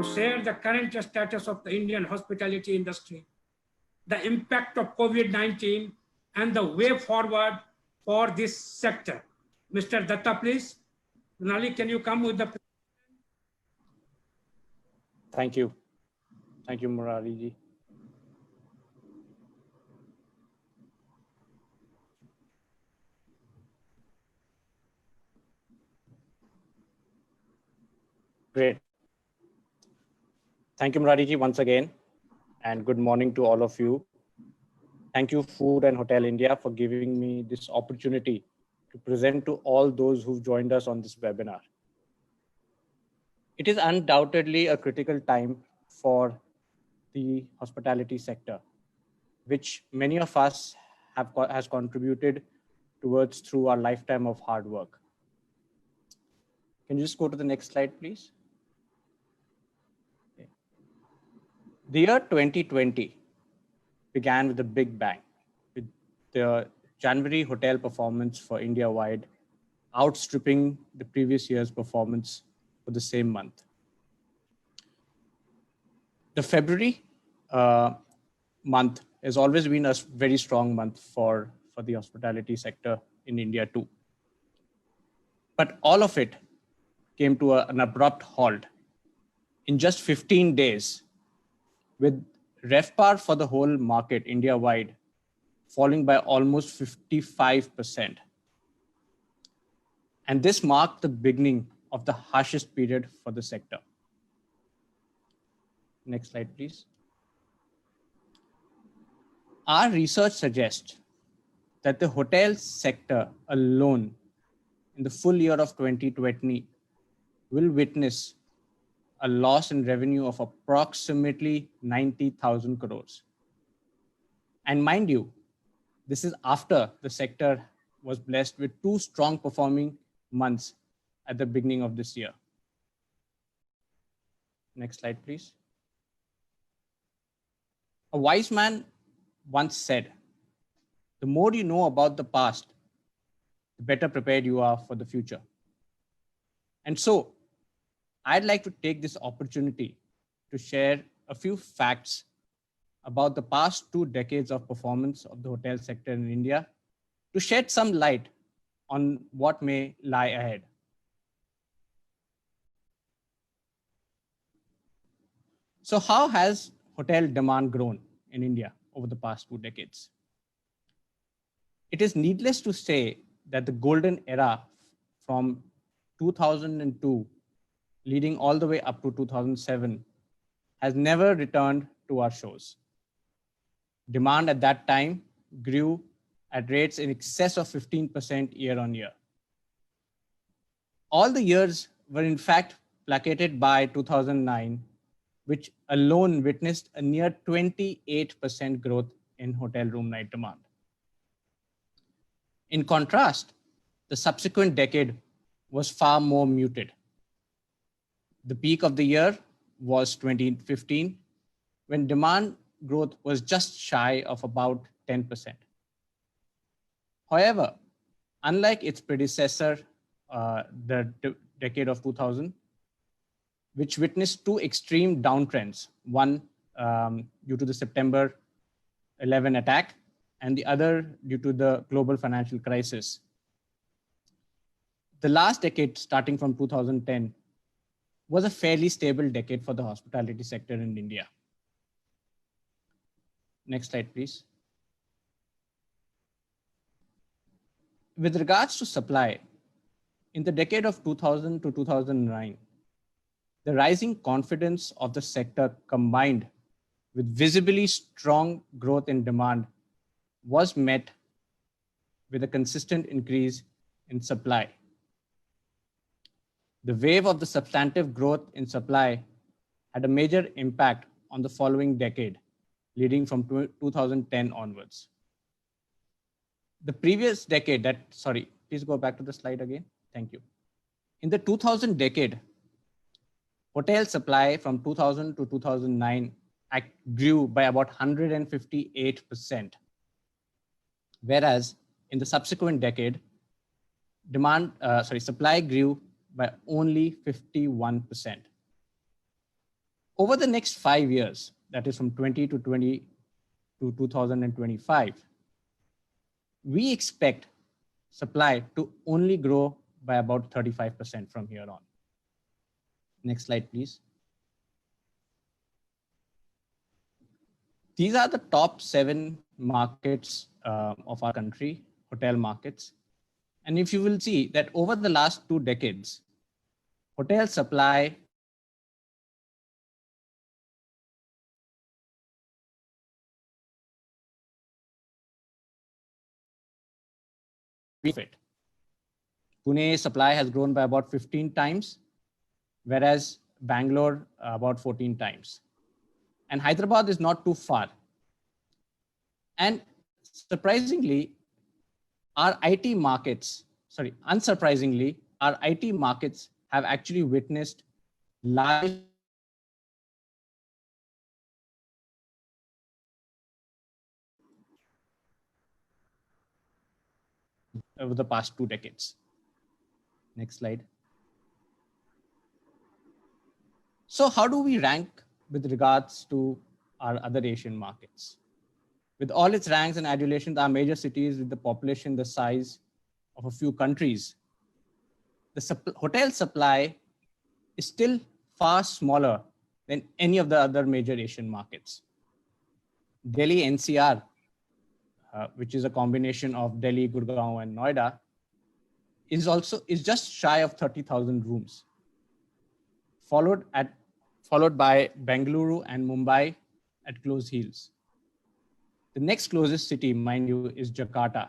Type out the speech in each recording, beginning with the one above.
to share the current status of the Indian hospitality industry, the impact of COVID-19, and the way forward for this sector. Mr. Datta, please. Nali, can you come with the... Thank you. Thank you, Murari ji. Great. Thank you, Murari ji, once again, and good morning to all of you. Thank you, Food and Hotel India, for giving me this opportunity to present to all those who've joined us on this webinar. It is undoubtedly a critical time for the hospitality sector, which many of us has contributed towards through our lifetime of hard work. Can you just go to the next slide, please? Okay. The year 2020 began with a big bang, with the January hotel performance for India-wide outstripping the previous year's performance for the same month. The February month has always been a very strong month for the hospitality sector in India too. But all of it came to an abrupt halt in just 15 days, with RevPAR for the whole market India-wide falling by almost 55%. And this marked the beginning of the harshest period for the sector. Next slide, please. Our research suggests that the hotel sector alone in the full year of 2020 will witness a loss in revenue of approximately 90,000 crores. And mind you, this is after the sector was blessed with 2 strong performing months at the beginning of this year. Next slide, please. A wise man once said, the more you know about the past, the better prepared you are for the future. And so I'd like to take this opportunity to share a few facts about the past 2 decades of performance of the hotel sector in India to shed some light on what may lie ahead. So how has hotel demand grown in India over the past 2 decades? It is needless to say that the golden era from 2002 leading all the way up to 2007 has never returned to our shores. Demand at that time grew at rates in excess of 15% year on year. All the years were in fact placated by 2009, which alone witnessed a near 28% growth in hotel room night demand. In contrast, the subsequent decade was far more muted. The peak of the year was 2015, when demand growth was just shy of about 10%. However, unlike its predecessor, the decade of 2000, which witnessed 2 extreme downtrends, one due to the September 11 attack, and the other due to the global financial crisis. The last decade, starting from 2010, was a fairly stable decade for the hospitality sector in India. Next slide, please. With regards to supply, in the decade of 2000 to 2009, the rising confidence of the sector combined with visibly strong growth in demand was met with a consistent increase in supply. The wave of the substantive growth in supply had a major impact on the following decade, leading from 2010 onwards. The previous decade please go back to the slide again. Thank you. In the 2000 decade, hotel supply from 2000 to 2009 grew by about 158%. Whereas in the subsequent decade, supply grew by only 51%. Over the next 5 years, that is from 2020 to 2025, we expect supply to only grow by about 35% from here on. Next slide, please. These are the top 7 markets of our country, hotel markets. And if you will see that over the last 2 decades, hotel supply it. Pune supply has grown by about 15 times, whereas Bangalore about 14 times. And Hyderabad is not too far. And surprisingly, unsurprisingly, our IT markets have actually witnessed large over the past 2 decades. Next slide. So how do we rank with regards to our other Asian markets? With all its ranks and adulations, our major cities with the population the size of a few countries, the hotel supply is still far smaller than any of the other major Asian markets. Delhi NCR, which is a combination of Delhi, Gurgaon, and Noida, is just shy of 30,000 rooms, followed by Bengaluru and Mumbai at close heels. The next closest city, mind you, is Jakarta,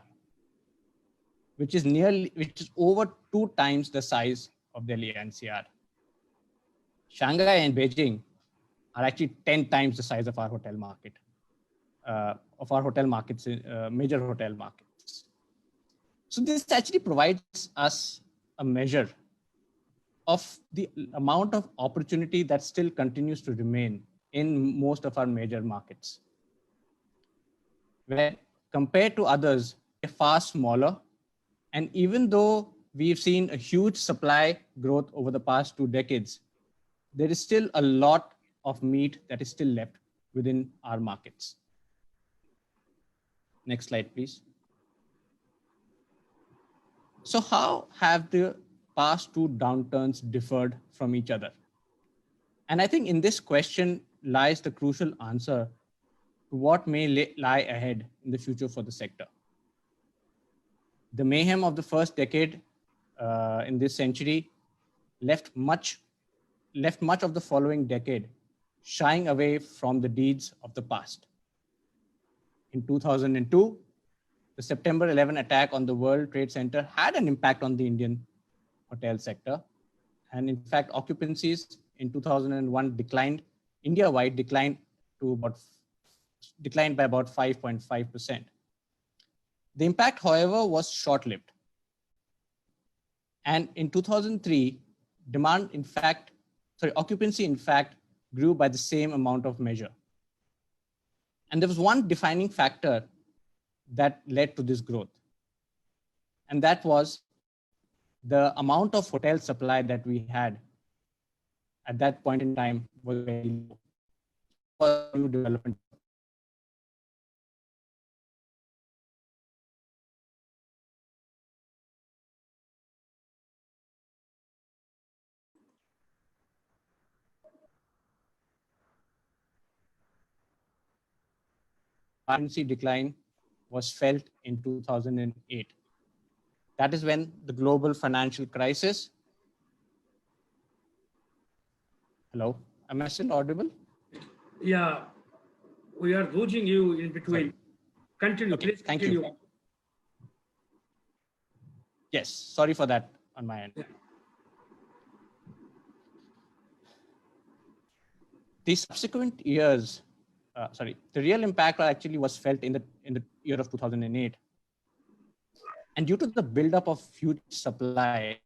which is over 2 times the size of Delhi NCR. Shanghai and Beijing are actually 10 times the size of our hotel market, major hotel markets. So this actually provides us a measure of the amount of opportunity that still continues to remain in most of our major markets, where compared to others, they're far smaller. And even though we've seen a huge supply growth over the past 2 decades, there is still a lot of meat that is still left within our markets. Next slide, please. So how have the past 2 downturns differed from each other? And I think in this question lies the crucial answer to what may lie ahead in the future for the sector. The mayhem of the first decade in this century left much of the following decade shying away from the deeds of the past. In 2002, the September 11 attack on the World Trade Center had an impact on the Indian hotel sector. And in fact, occupancies in 2001 India-wide declined by about 5.5%. The impact, however, was short-lived. And in 2003, occupancy in fact grew by the same amount of measure. And there was one defining factor that led to this growth. And that was the amount of hotel supply that we had at that point in time was very low. New development. Occupancy decline was felt in 2008. That is when the global financial crisis. Hello, am I still audible? Yeah, we are losing you in between. Sorry. Continue, okay, please continue. Thank you. Yes, sorry for that on my end. Yeah. The subsequent years, the real impact actually was felt in the year of 2008. And due to the buildup of huge supply,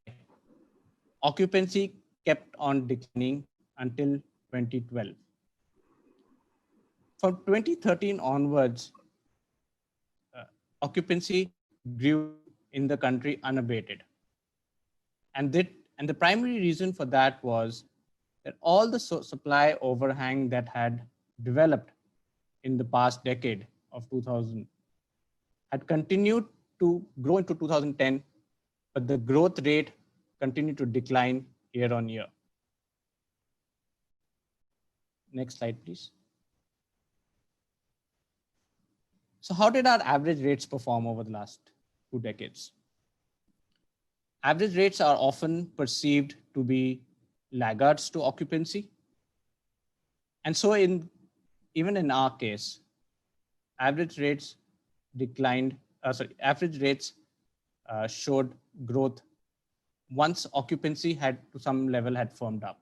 occupancy kept on declining until 2012. From 2013 onwards, occupancy grew in the country unabated. And the primary reason for that was that all the supply overhang that had developed in the past decade of 2000 had continued to grow into 2010, but the growth rate continued to decline year on year. Next slide, please. So how did our average rates perform over the last 2 decades? Average rates are often perceived to be laggards to occupancy. And so even in our case, average rates showed growth once occupancy had to some level had firmed up.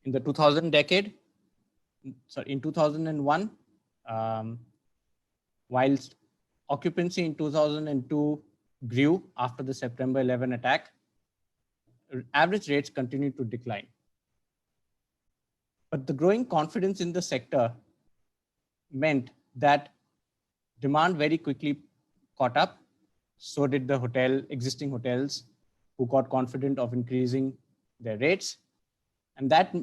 In the 2001, whilst occupancy in 2002 grew after the September 11 attack, average rates continued to decline. But the growing confidence in the sector meant that demand very quickly caught up. So did the existing hotels, who got confident of increasing their rates. And that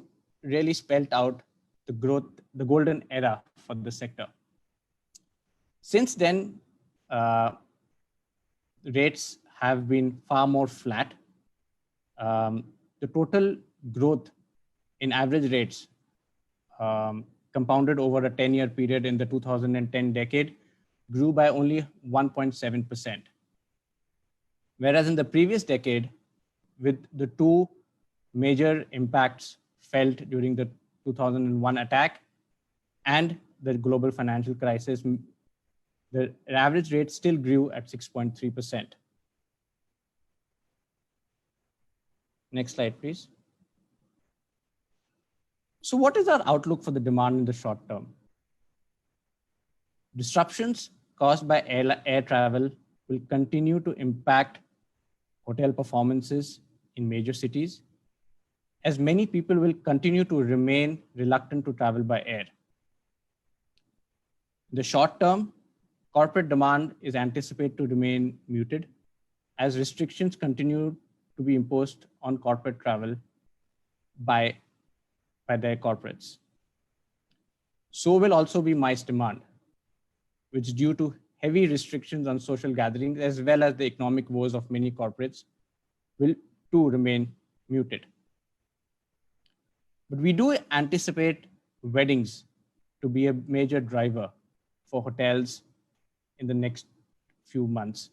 really spelled out the growth, the golden era for the sector. Since then, rates have been far more flat. The total growth in average rates compounded over a 10-year period in the 2010 decade grew by only 1.7%. Whereas in the previous decade, with the two major impacts felt during the 2001 attack and the global financial crisis, the average rate still grew at 6.3%. Next slide, please. So what is our outlook for the demand in the short term? Disruptions caused by air travel will continue to impact hotel performances in major cities, as many people will continue to remain reluctant to travel by air. In the short term, corporate demand is anticipated to remain muted as restrictions continue to be imposed on corporate travel by their corporates. So will also be MICE demand, which due to heavy restrictions on social gatherings as well as the economic woes of many corporates will too remain muted. But we do anticipate weddings to be a major driver for hotels in the next few months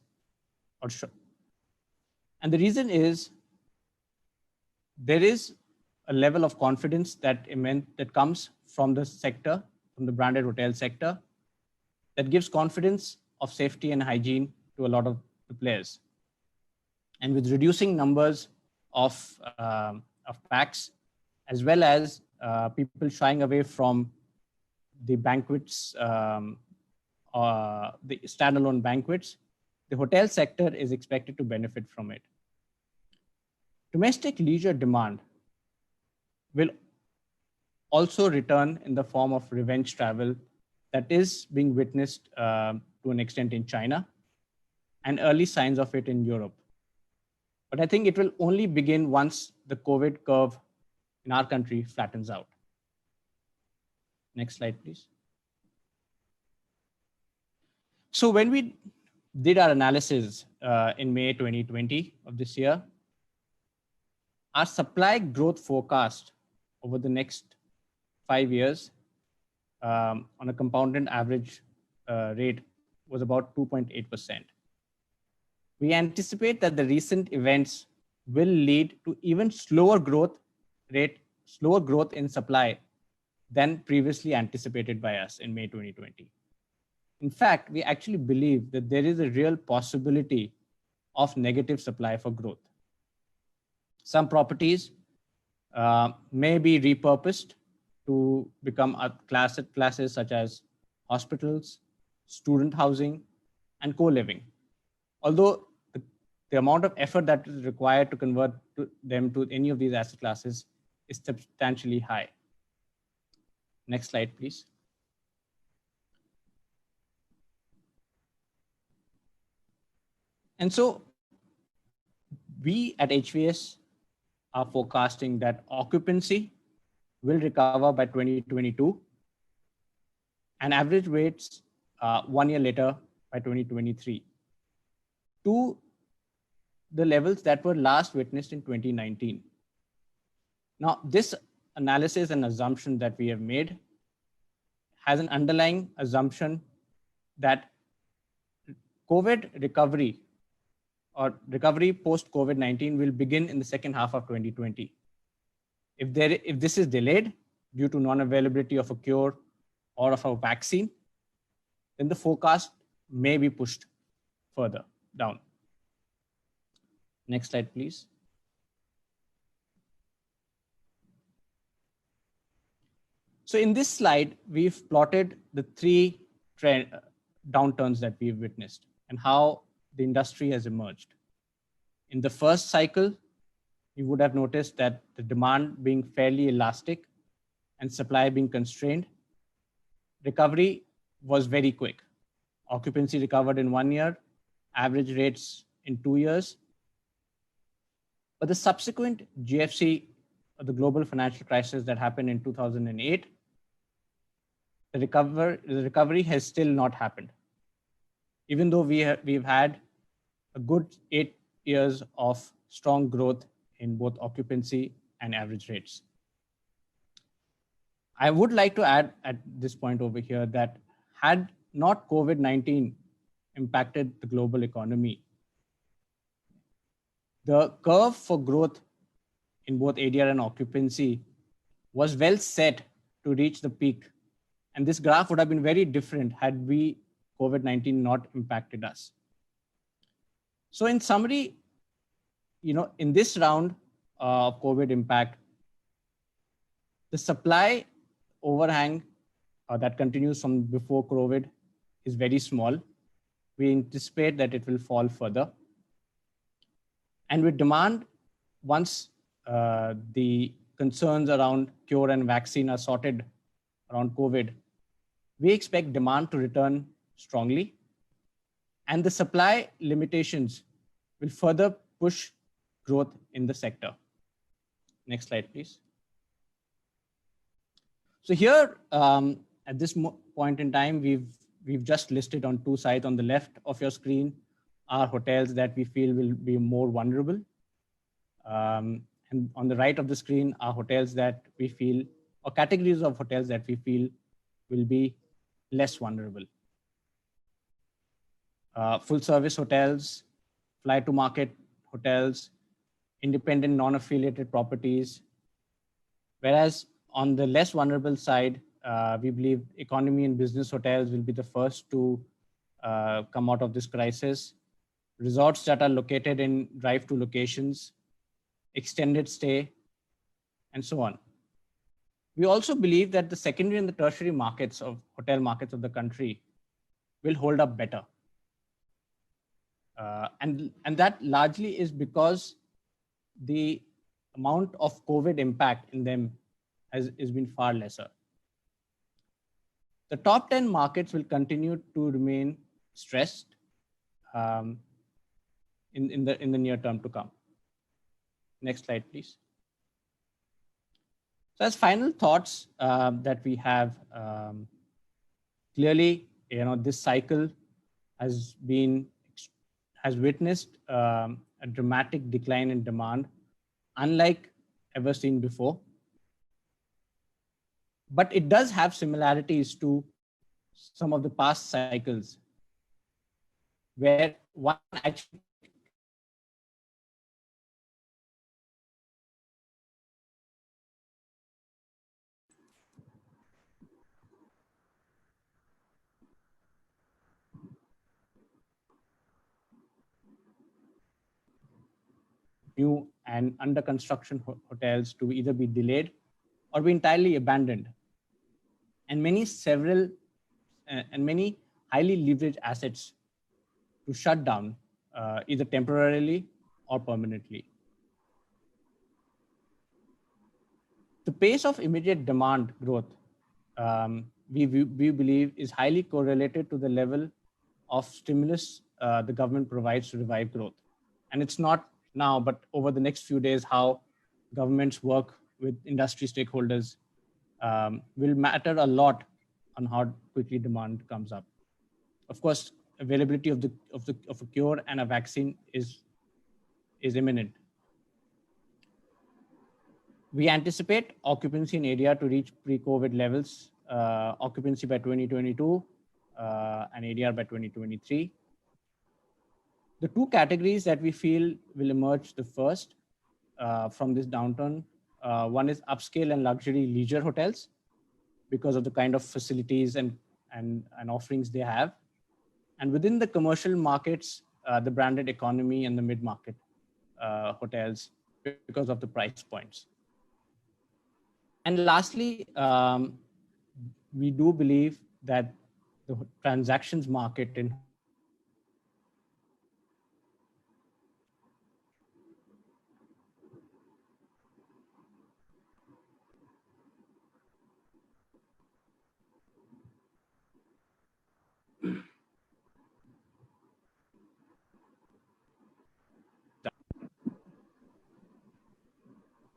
or so. And the reason is there is a level of confidence that comes from the sector, from the branded hotel sector, that gives confidence of safety and hygiene to a lot of the players. And with reducing numbers of packs, as well as people shying away from the banquets, the standalone banquets, the hotel sector is expected to benefit from it. Domestic leisure demand will also return in the form of revenge travel that is being witnessed to an extent in China and early signs of it in Europe. But I think it will only begin once the COVID curve in our country flattens out. Next slide, please. So when we did our analysis in May 2020 of this year, our supply growth forecast over the next 5 years on a compounded average rate was about 2.8%. We anticipate that the recent events will lead to even slower growth in supply than previously anticipated by us in May 2020. In fact, we actually believe that there is a real possibility of negative supply for growth. Some properties may be repurposed to become classes such as hospitals, student housing, and co-living. Although the amount of effort that is required to convert them to any of these asset classes is substantially high. Next slide, please. And so we at HVS are forecasting that occupancy will recover by 2022 and average rates 1 year later by 2023 to the levels that were last witnessed in 2019. Now, this analysis and assumption that we have made has an underlying assumption that COVID recovery or recovery post-COVID-19 will begin in the second half of 2020. If this is delayed due to non-availability of a cure or of a vaccine, then the forecast may be pushed further down. Next slide, please. So in this slide, we've plotted the three downturns that we've witnessed and how the industry has emerged. In the first cycle, you would have noticed that the demand being fairly elastic and supply being constrained, recovery was very quick. Occupancy recovered in 1 year, average rates in 2 years. But the subsequent GFC, or the global financial crisis that happened in 2008, the recovery has still not happened. Even though we've had a good 8 years of strong growth in both occupancy and average rates. I would like to add at this point over here that had not COVID-19 impacted the global economy, the curve for growth in both ADR and occupancy was well set to reach the peak. And this graph would have been very different had COVID-19 not impacted us. So in summary, in this round of COVID impact, the supply overhang that continues from before COVID is very small. We anticipate that it will fall further. And with demand, once the concerns around cure and vaccine are sorted around COVID, we expect demand to return strongly. And the supply limitations will further push growth in the sector. Next slide, please. So here, at this point in time, we've just listed on two sides. On the left of your screen are hotels that we feel will be more vulnerable. And on the right of the screen are hotels that we feel, or categories of hotels that we feel will be less vulnerable. Full service hotels, fly to market hotels, independent non-affiliated properties. Whereas on the less vulnerable side, we believe economy and business hotels will be the first to come out of this crisis. Resorts that are located in drive-to locations, extended stay, and so on. We also believe that the secondary and the tertiary markets of hotel markets of the country will hold up better. And that largely is because the amount of COVID impact in them has been far lesser. The top 10 markets will continue to remain stressed in the near term to come. Next slide, please. So as final thoughts that we have, clearly, this cycle has witnessed a dramatic decline in demand, unlike ever seen before. But it does have similarities to some of the past cycles, where one actually new and under construction hotels to either be delayed or be entirely abandoned. And many highly leveraged assets to shut down either temporarily or permanently. The pace of immediate demand growth, we believe, is highly correlated to the level of stimulus the government provides to revive growth. And it's not now, but over the next few days, how government's work with industry stakeholders will matter a lot on how quickly demand comes up. Of course, availability of a cure and a vaccine is imminent. We anticipate occupancy in area to reach pre-COVID levels, occupancy by 2022 and ADR by 2023. The two categories that we feel will emerge the first from this downturn, one is upscale and luxury leisure hotels because of the kind of facilities and offerings they have. And within the commercial markets, the branded economy and the mid-market hotels because of the price points. And lastly, we do believe that the transactions market in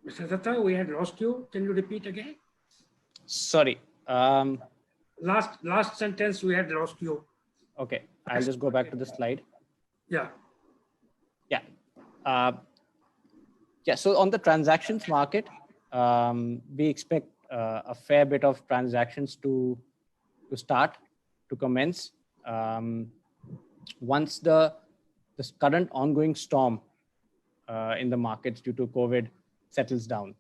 Mr. Datta, we had lost you. Can you repeat again? Sorry. Last sentence, we had lost you. Okay, I'll just go back to the slide. Yeah. Yeah. So on the transactions market, we expect a fair bit of transactions to commence once the current ongoing storm in the markets due to COVID settles down,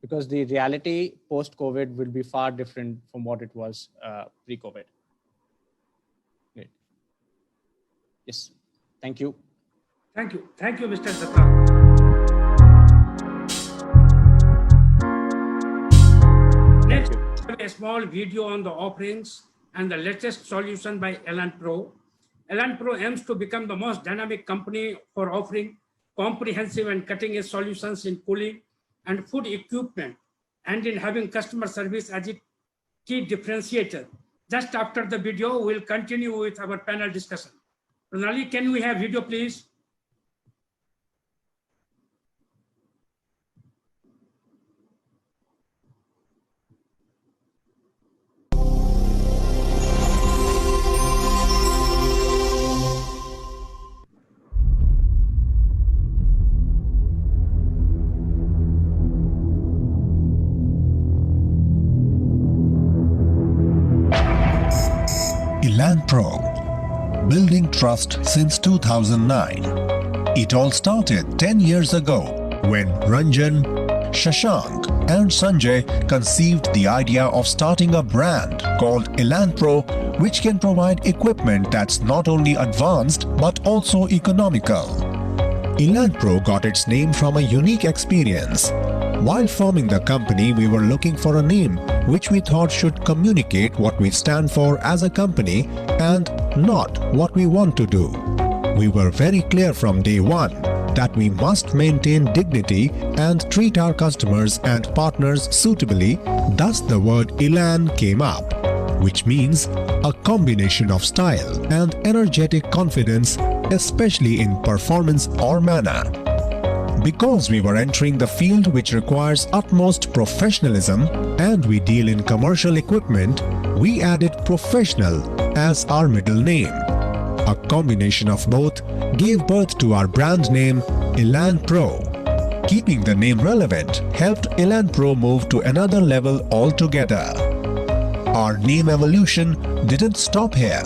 because the reality post-COVID will be far different from what it was pre-COVID. Great. Yes, thank you. Thank you. Thank you, Mr. Datta. Next, we have a small video on the offerings and the latest solution by Elan-Pro. Elan-Pro aims to become the most dynamic company for offering comprehensive and cutting-edge solutions in cooling and food equipment, and in having customer service as a key differentiator. Just after the video, we'll continue with our panel discussion. Pranali, can we have video, please? Elan-Pro, building trust since 2009. It all started 10 years ago when Ranjan, Shashank and Sanjay conceived the idea of starting a brand called Elan-Pro, which can provide equipment that's not only advanced but also economical. Elan-Pro got its name from a unique experience. While forming the company, we were looking for a name which we thought should communicate what we stand for as a company and not what we want to do. We were very clear from day one that we must maintain dignity and treat our customers and partners suitably. Thus the word Elan came up, which means a combination of style and energetic confidence, especially in performance or manner. Because we were entering the field which requires utmost professionalism and we deal in commercial equipment, we added professional as our middle name. A combination of both gave birth to our brand name Elan-Pro. Keeping the name relevant helped Elan-Pro move to another level altogether. Our name evolution didn't stop here.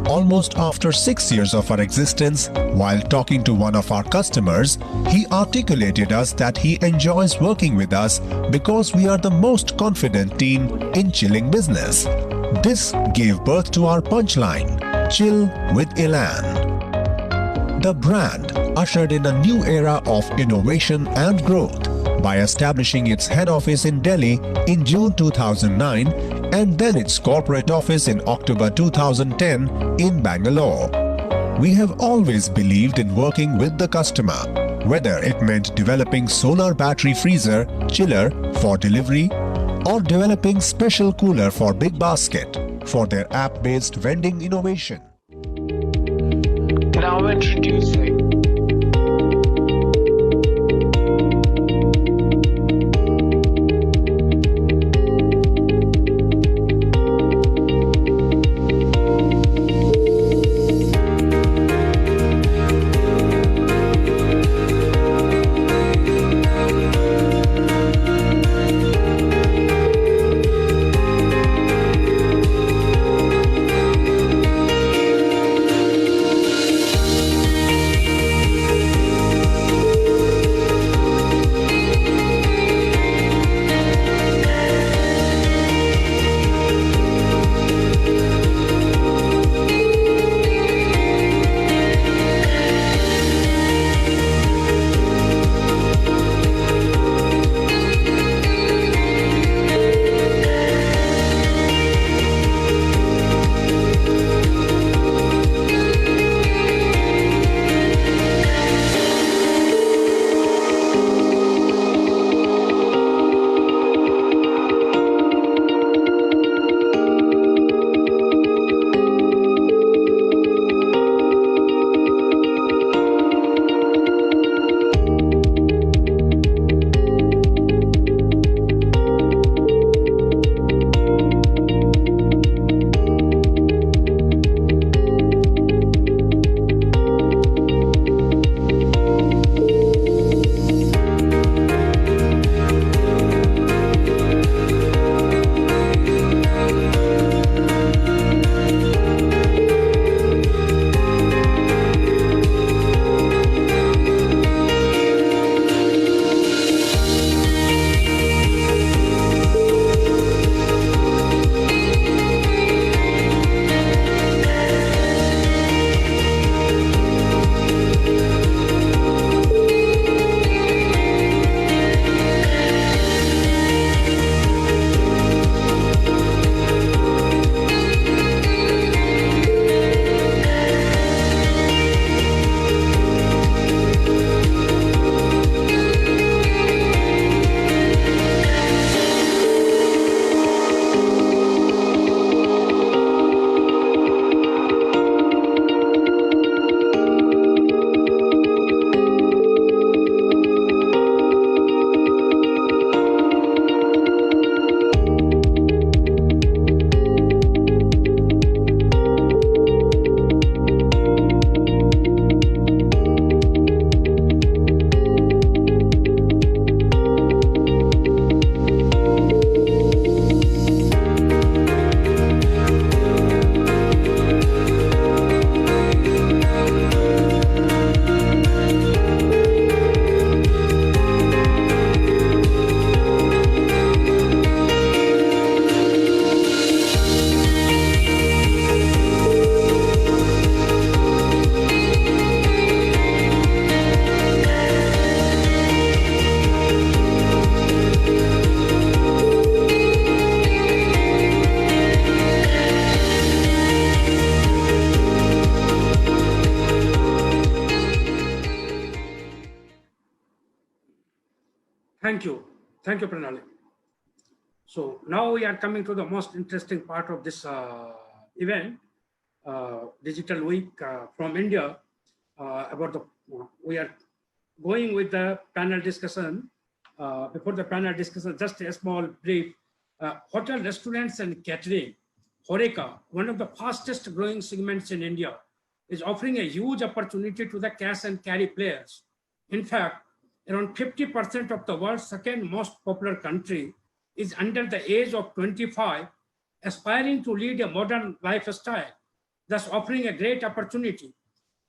Almost after 6 years of our existence, while talking to one of our customers, he articulated us that he enjoys working with us because we are the most confident team in chilling business. This gave birth to our punchline, Chill with Elan. The brand ushered in a new era of innovation and growth by establishing its head office in Delhi in June 2009 and then its corporate office in October 2010 in Bangalore. We have always believed in working with the customer, whether it meant developing solar battery freezer, chiller for delivery, or developing special cooler for Big Basket for their app-based vending innovation. Now introducing Thank you. Thank you, Pranali. So now we are coming to the most interesting part of this event, Digital Week from India. We are going with the panel discussion. Before the panel discussion, just a small brief. Hotel, restaurants, and catering, HoReCa, one of the fastest growing segments in India, is offering a huge opportunity to the cash and carry players. In fact, around 50% of the world's second most popular country is under the age of 25, aspiring to lead a modern lifestyle, thus offering a great opportunity.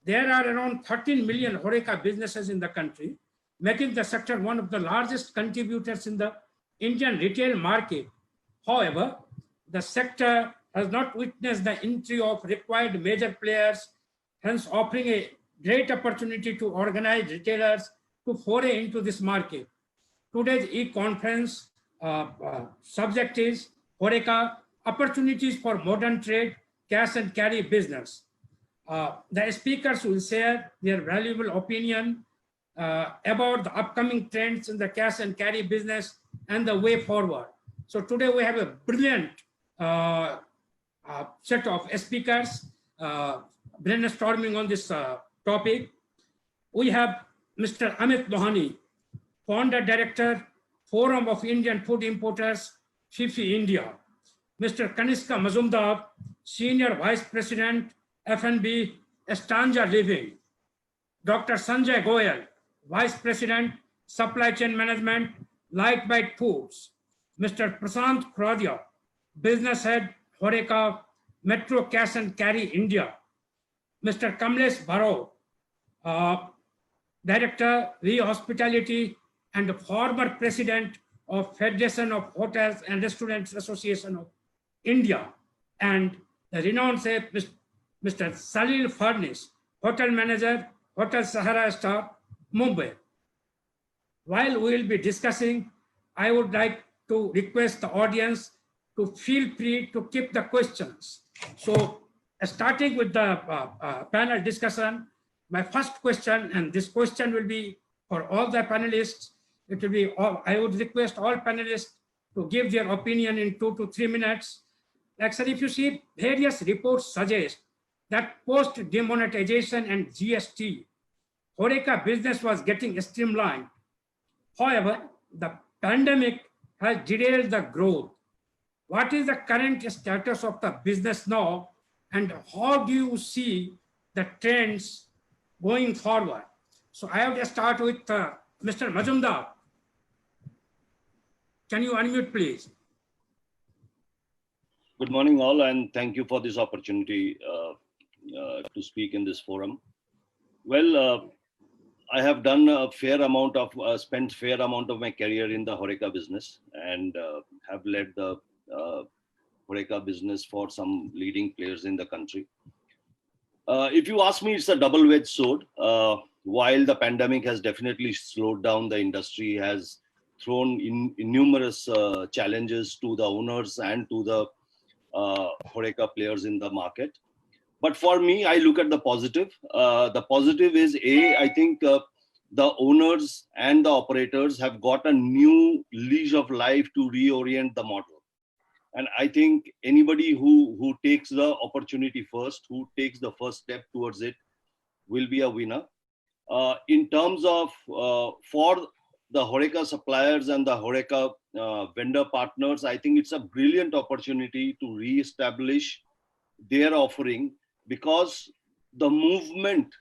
There are around 13 million HoReCa businesses in the country, making the sector one of the largest contributors in the Indian retail market. However, the sector has not witnessed the entry of required major players, hence offering a great opportunity to organized retailers to foray into this market. Today's e-conference subject is HoReCa, opportunities for modern trade, cash and carry business. The speakers will share their valuable opinion about the upcoming trends in the cash and carry business and the way forward. So today we have a brilliant set of speakers brainstorming on this topic. We have Mr. Amit Lohani, Founder Director, Forum of Indian Food Importers, FIFI India. Mr. Kanishka Mazumdar, Senior Vice President, F&B, Stanza Living. Dr. Sanjay Goyal, Vice President, Supply Chain Management, Lite Foods. Mr. Prashant Khuradiya, Business Head, HoReCa, Metro Cash and Carry India. Mr. Kamlesh Barot, Director, Hospitality, and former President of Federation of Hotels and Restaurants Association of India, and the renowned chef, Mr. Salil Fadnis, Hotel Manager, Hotel Sahara staff, Mumbai. While we will be discussing, I would like to request the audience to feel free to keep the questions. So starting with the panel discussion, my first question, and this question will be for all the panelists. It will be I would request all panelists to give their opinion in 2 to 3 minutes. Like, sir, if you see, various reports suggest that post demonetization and GST, HoReCa business was getting streamlined. However, the pandemic has derailed the growth. What is the current status of the business now, and how do you see the trends going forward? So I have to start with Mr. Mazumdar. Can you unmute, please? Good morning, all, and thank you for this opportunity to speak in this forum. Well, I have done a fair amount of, spent fair amount of my career in the HoReCa business, and have led the HoReCa business for some leading players in the country. If you ask me, it's a double-edged sword. While the pandemic has definitely slowed down the industry, has thrown in numerous challenges to the owners and to the HoReCa players in the market. But for me, I look at the positive. The positive is, I think the owners and the operators have got a new leash of life to reorient the model. And I think anybody who takes the opportunity first, who takes the first step towards it, will be a winner. In terms of for the HoReCa suppliers and the HoReCa vendor partners, I think it's a brilliant opportunity to re-establish their offering, because the movement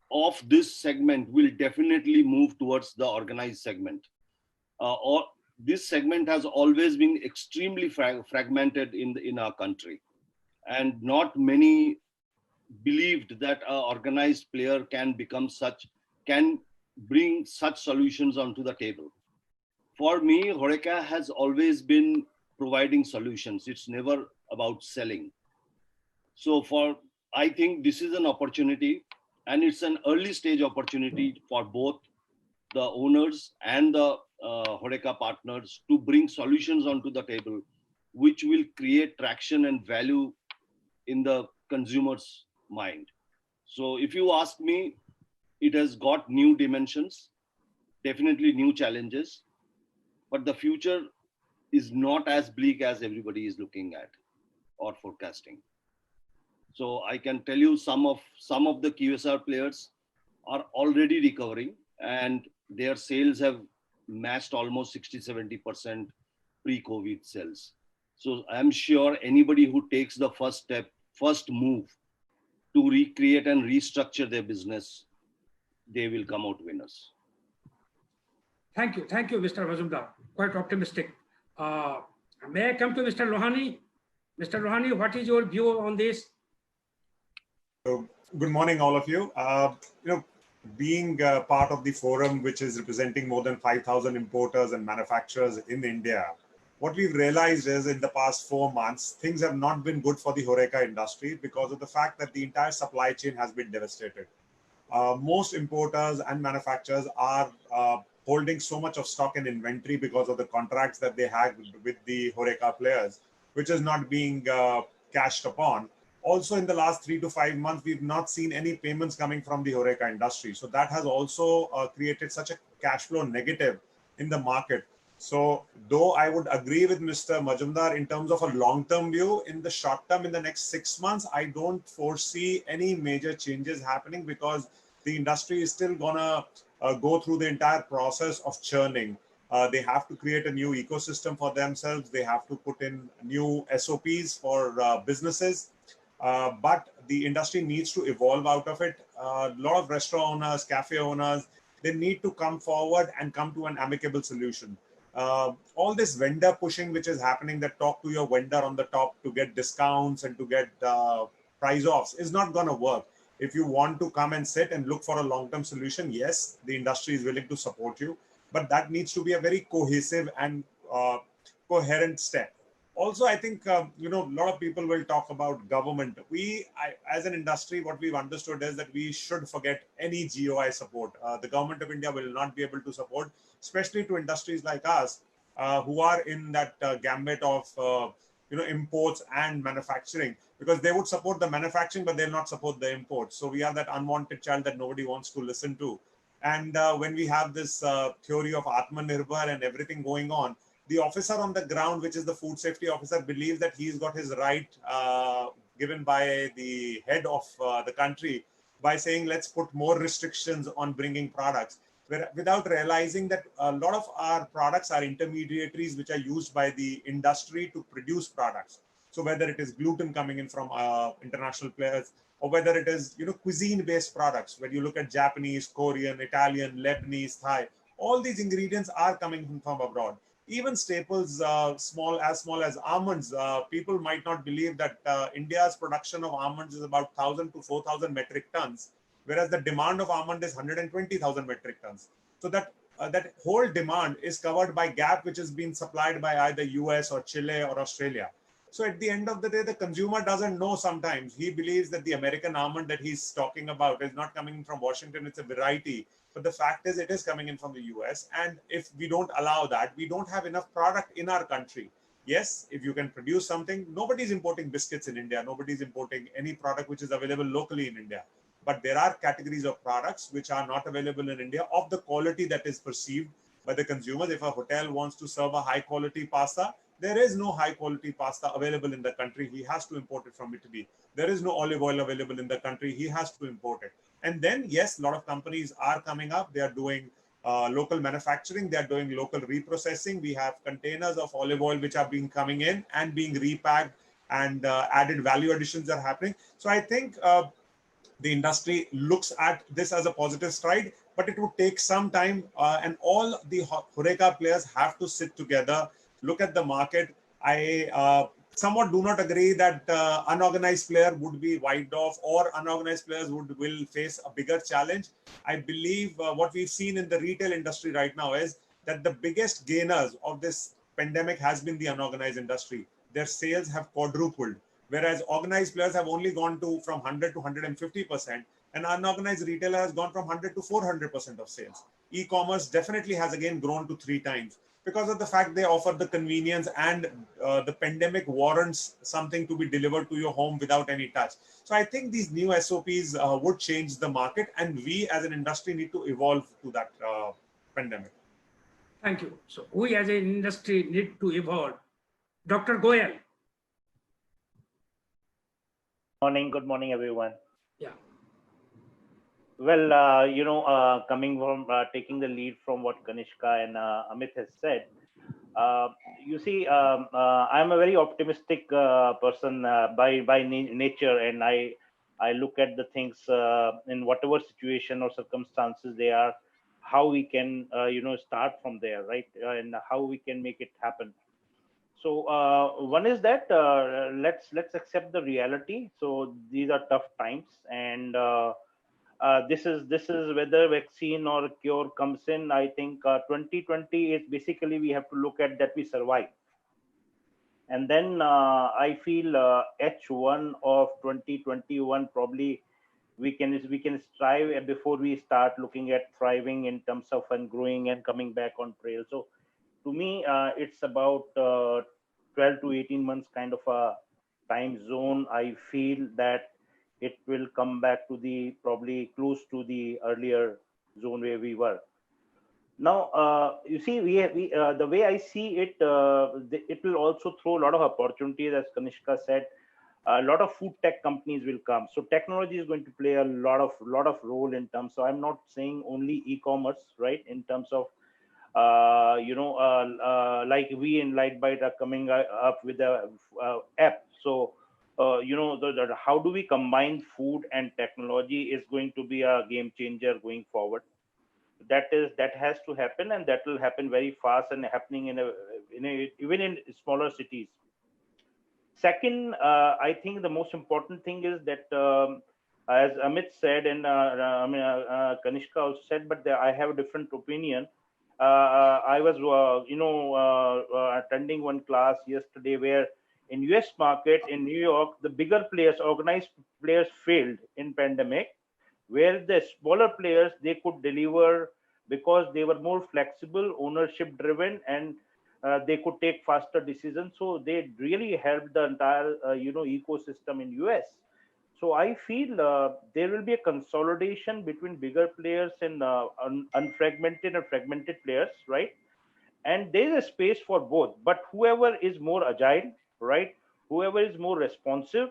of this segment will definitely move towards the organized segment. Or this segment has always been extremely fragmented in our country, and not many believed that an organized player can bring such solutions onto the table. For me, HoReCa has always been providing solutions. It's never about selling. So I think this is an opportunity, and it's an early stage opportunity for both the owners and the HoReCa partners to bring solutions onto the table, which will create traction and value in the consumer's mind. So if you ask me, it has got new dimensions, definitely new challenges, but the future is not as bleak as everybody is looking at or forecasting. So I can tell you some of the QSR players are already recovering, and their sales have matched almost 60-70% pre-COVID sales. So I'm sure anybody who takes the first move to recreate and restructure their business, they will come out winners. Thank you, Mr. Mazumdar. Quite optimistic. May I come to Mr. Lohani? Mr. Lohani, what is your view on this? So, good morning, all of you. Being part of the forum, which is representing more than 5,000 importers and manufacturers in India, what we've realized is in the past 4 months, things have not been good for the HoReCa industry because of the fact that the entire supply chain has been devastated. Most importers and manufacturers are holding so much of stock and inventory because of the contracts that they have with the HoReCa players, which is not being cashed upon. Also, in the last 3 to 5 months, we've not seen any payments coming from the HoReCa industry. So that has also created such a cash flow negative in the market. So though I would agree with Mr. Mazumdar in terms of a long-term view, in the short term, in the next 6 months, I don't foresee any major changes happening because the industry is still gonna go through the entire process of churning. They have to create a new ecosystem for themselves. They have to put in new SOPs for businesses. But the industry needs to evolve out of it. A lot of restaurant owners, cafe owners, they need to come forward and come to an amicable solution. All this vendor pushing, which is happening, that talk to your vendor on the top to get discounts and to get price offs, is not going to work. If you want to come and sit and look for a long-term solution, yes, the industry is willing to support you, but that needs to be a very cohesive and coherent step. Also, I think, a lot of people will talk about government. As an industry, what we've understood is that we should forget any GOI support. The government of India will not be able to support, especially to industries like us, who are in that gambit of, imports and manufacturing, because they would support the manufacturing, but they'll not support the imports. So we are that unwanted child that nobody wants to listen to. And when we have this theory of Atmanirbhar and everything going on, the officer on the ground, which is the food safety officer, believes that he's got his right given by the head of the country by saying, let's put more restrictions on bringing products, without realizing that a lot of our products are intermediaries which are used by the industry to produce products. So whether it is gluten coming in from international players, or whether it is cuisine-based products, when you look at Japanese, Korean, Italian, Lebanese, Thai, all these ingredients are coming from abroad. Even staples, small as almonds, people might not believe that India's production of almonds is about 1,000 to 4,000 metric tons, whereas the demand of almond is 120,000 metric tons. So that whole demand is covered by gap, which is being supplied by either US or Chile or Australia. So at the end of the day, the consumer doesn't know sometimes. He believes that the American almond that he's talking about is not coming from Washington, it's a variety. But the fact is, it is coming in from the US. And if we don't allow that, we don't have enough product in our country. Yes, if you can produce something, nobody's importing biscuits in India. Nobody's importing any product which is available locally in India. But there are categories of products which are not available in India of the quality that is perceived by the consumers. If a hotel wants to serve a high quality pasta, there is no high quality pasta available in the country. He has to import it from Italy. There is no olive oil available in the country. He has to import it. And then, yes, a lot of companies are coming up. They are doing local manufacturing. They are doing local reprocessing. We have containers of olive oil which are being coming in and being repacked, and added value additions are happening. So I think the industry looks at this as a positive stride, but it would take some time, and all the HoReCa players have to sit together, look at the market. I somewhat do not agree that unorganized player would be wiped off, or unorganized players will face a bigger challenge. I believe what we've seen in the retail industry right now is that the biggest gainers of this pandemic has been the unorganized industry. Their sales have quadrupled, whereas organized players have only gone from 100 to 150%, and unorganized retailer has gone from 100 to 400% of sales. E-commerce definitely has again grown to 3 times. Because of the fact they offer the convenience, and the pandemic warrants something to be delivered to your home without any touch. So I think these new SOPs would change the market, and we as an industry need to evolve to that pandemic. Thank you. So we as an industry need to evolve. Dr. Goyal. Good morning, everyone. Yeah. Well, coming from taking the lead from what Kanishka and Amit has said, you see, I'm a very optimistic person by nature, and I look at the things in whatever situation or circumstances they are, how we can start from there, right, and how we can make it happen. So one is that let's accept the reality. So these are tough times, and this is whether vaccine or cure comes in. I think 2020 is basically we have to look at that we survive, and then I feel H1 of 2021 probably we can strive before we start looking at thriving in terms of and growing and coming back on trail. So to me, it's about 12 to 18 months kind of a time zone. I feel that it will come back to the probably close to the earlier zone where we were. Now, you see, the way I see it, it will also throw a lot of opportunities, as Kanishka said. A lot of food tech companies will come, so technology is going to play a lot of role in terms. So I'm not saying only e-commerce, right? In terms of like we in Litebite are coming up with a app. So how do we combine food and technology is going to be a game changer going forward. That has to happen, and that will happen very fast and happening even in smaller cities. Second, I think the most important thing is that as Amit said, and Kanishka also said, but I have a different opinion. I was attending one class yesterday where in US market in New York, the bigger players, organized players, failed in pandemic, where the smaller players, they could deliver because they were more flexible, ownership driven, and they could take faster decisions. So they really helped the entire ecosystem in US. So I feel there will be a consolidation between bigger players and unfragmented and fragmented players, right? And there is a space for both. But whoever is more agile, right, whoever is more responsive,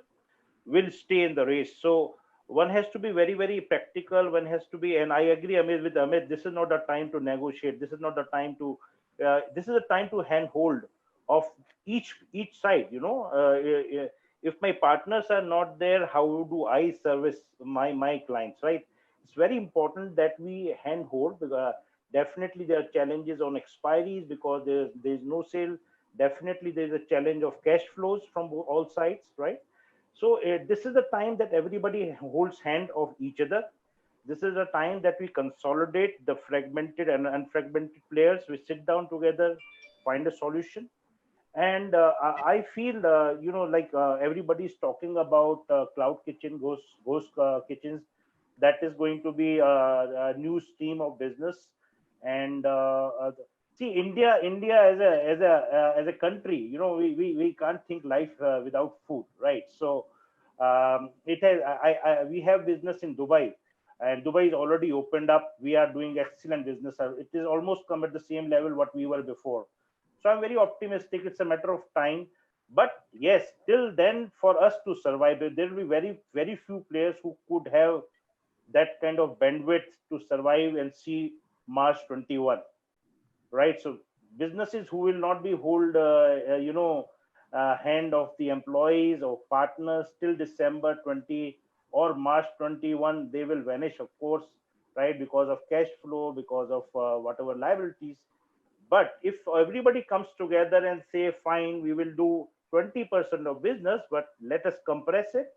will stay in the race. So one has to be very, very practical. One has to be, and I agree, Amit, with Amit. This is not the time to negotiate. This is not the time to. This is a time to handhold of each side. If my partners are not there, how do I service my clients, right? It's very important that we handhold, because definitely there are challenges on expiries because there's no sale. Definitely there's a challenge of cash flows from all sides, right? So this is the time that everybody holds hand of each other. This is a time that we consolidate the fragmented and unfragmented players. We sit down together, find a solution. And I feel, everybody's talking about cloud kitchen, ghost kitchens. That is going to be a new stream of business. And see, India as a country, we can't think life without food, right? So it has. We have business in Dubai, and Dubai is already opened up. We are doing excellent business. It is almost come at the same level what we were before. So I'm very optimistic. It's a matter of time. But yes, till then, for us to survive, there will be very, very few players who could have that kind of bandwidth to survive and see March 21, right? So businesses who will not be hold, hand of the employees or partners till December 20 or March 21, they will vanish, of course, right? Because of cash flow, because of whatever liabilities. But if everybody comes together and say, fine, we will do 20% of business, but let us compress it.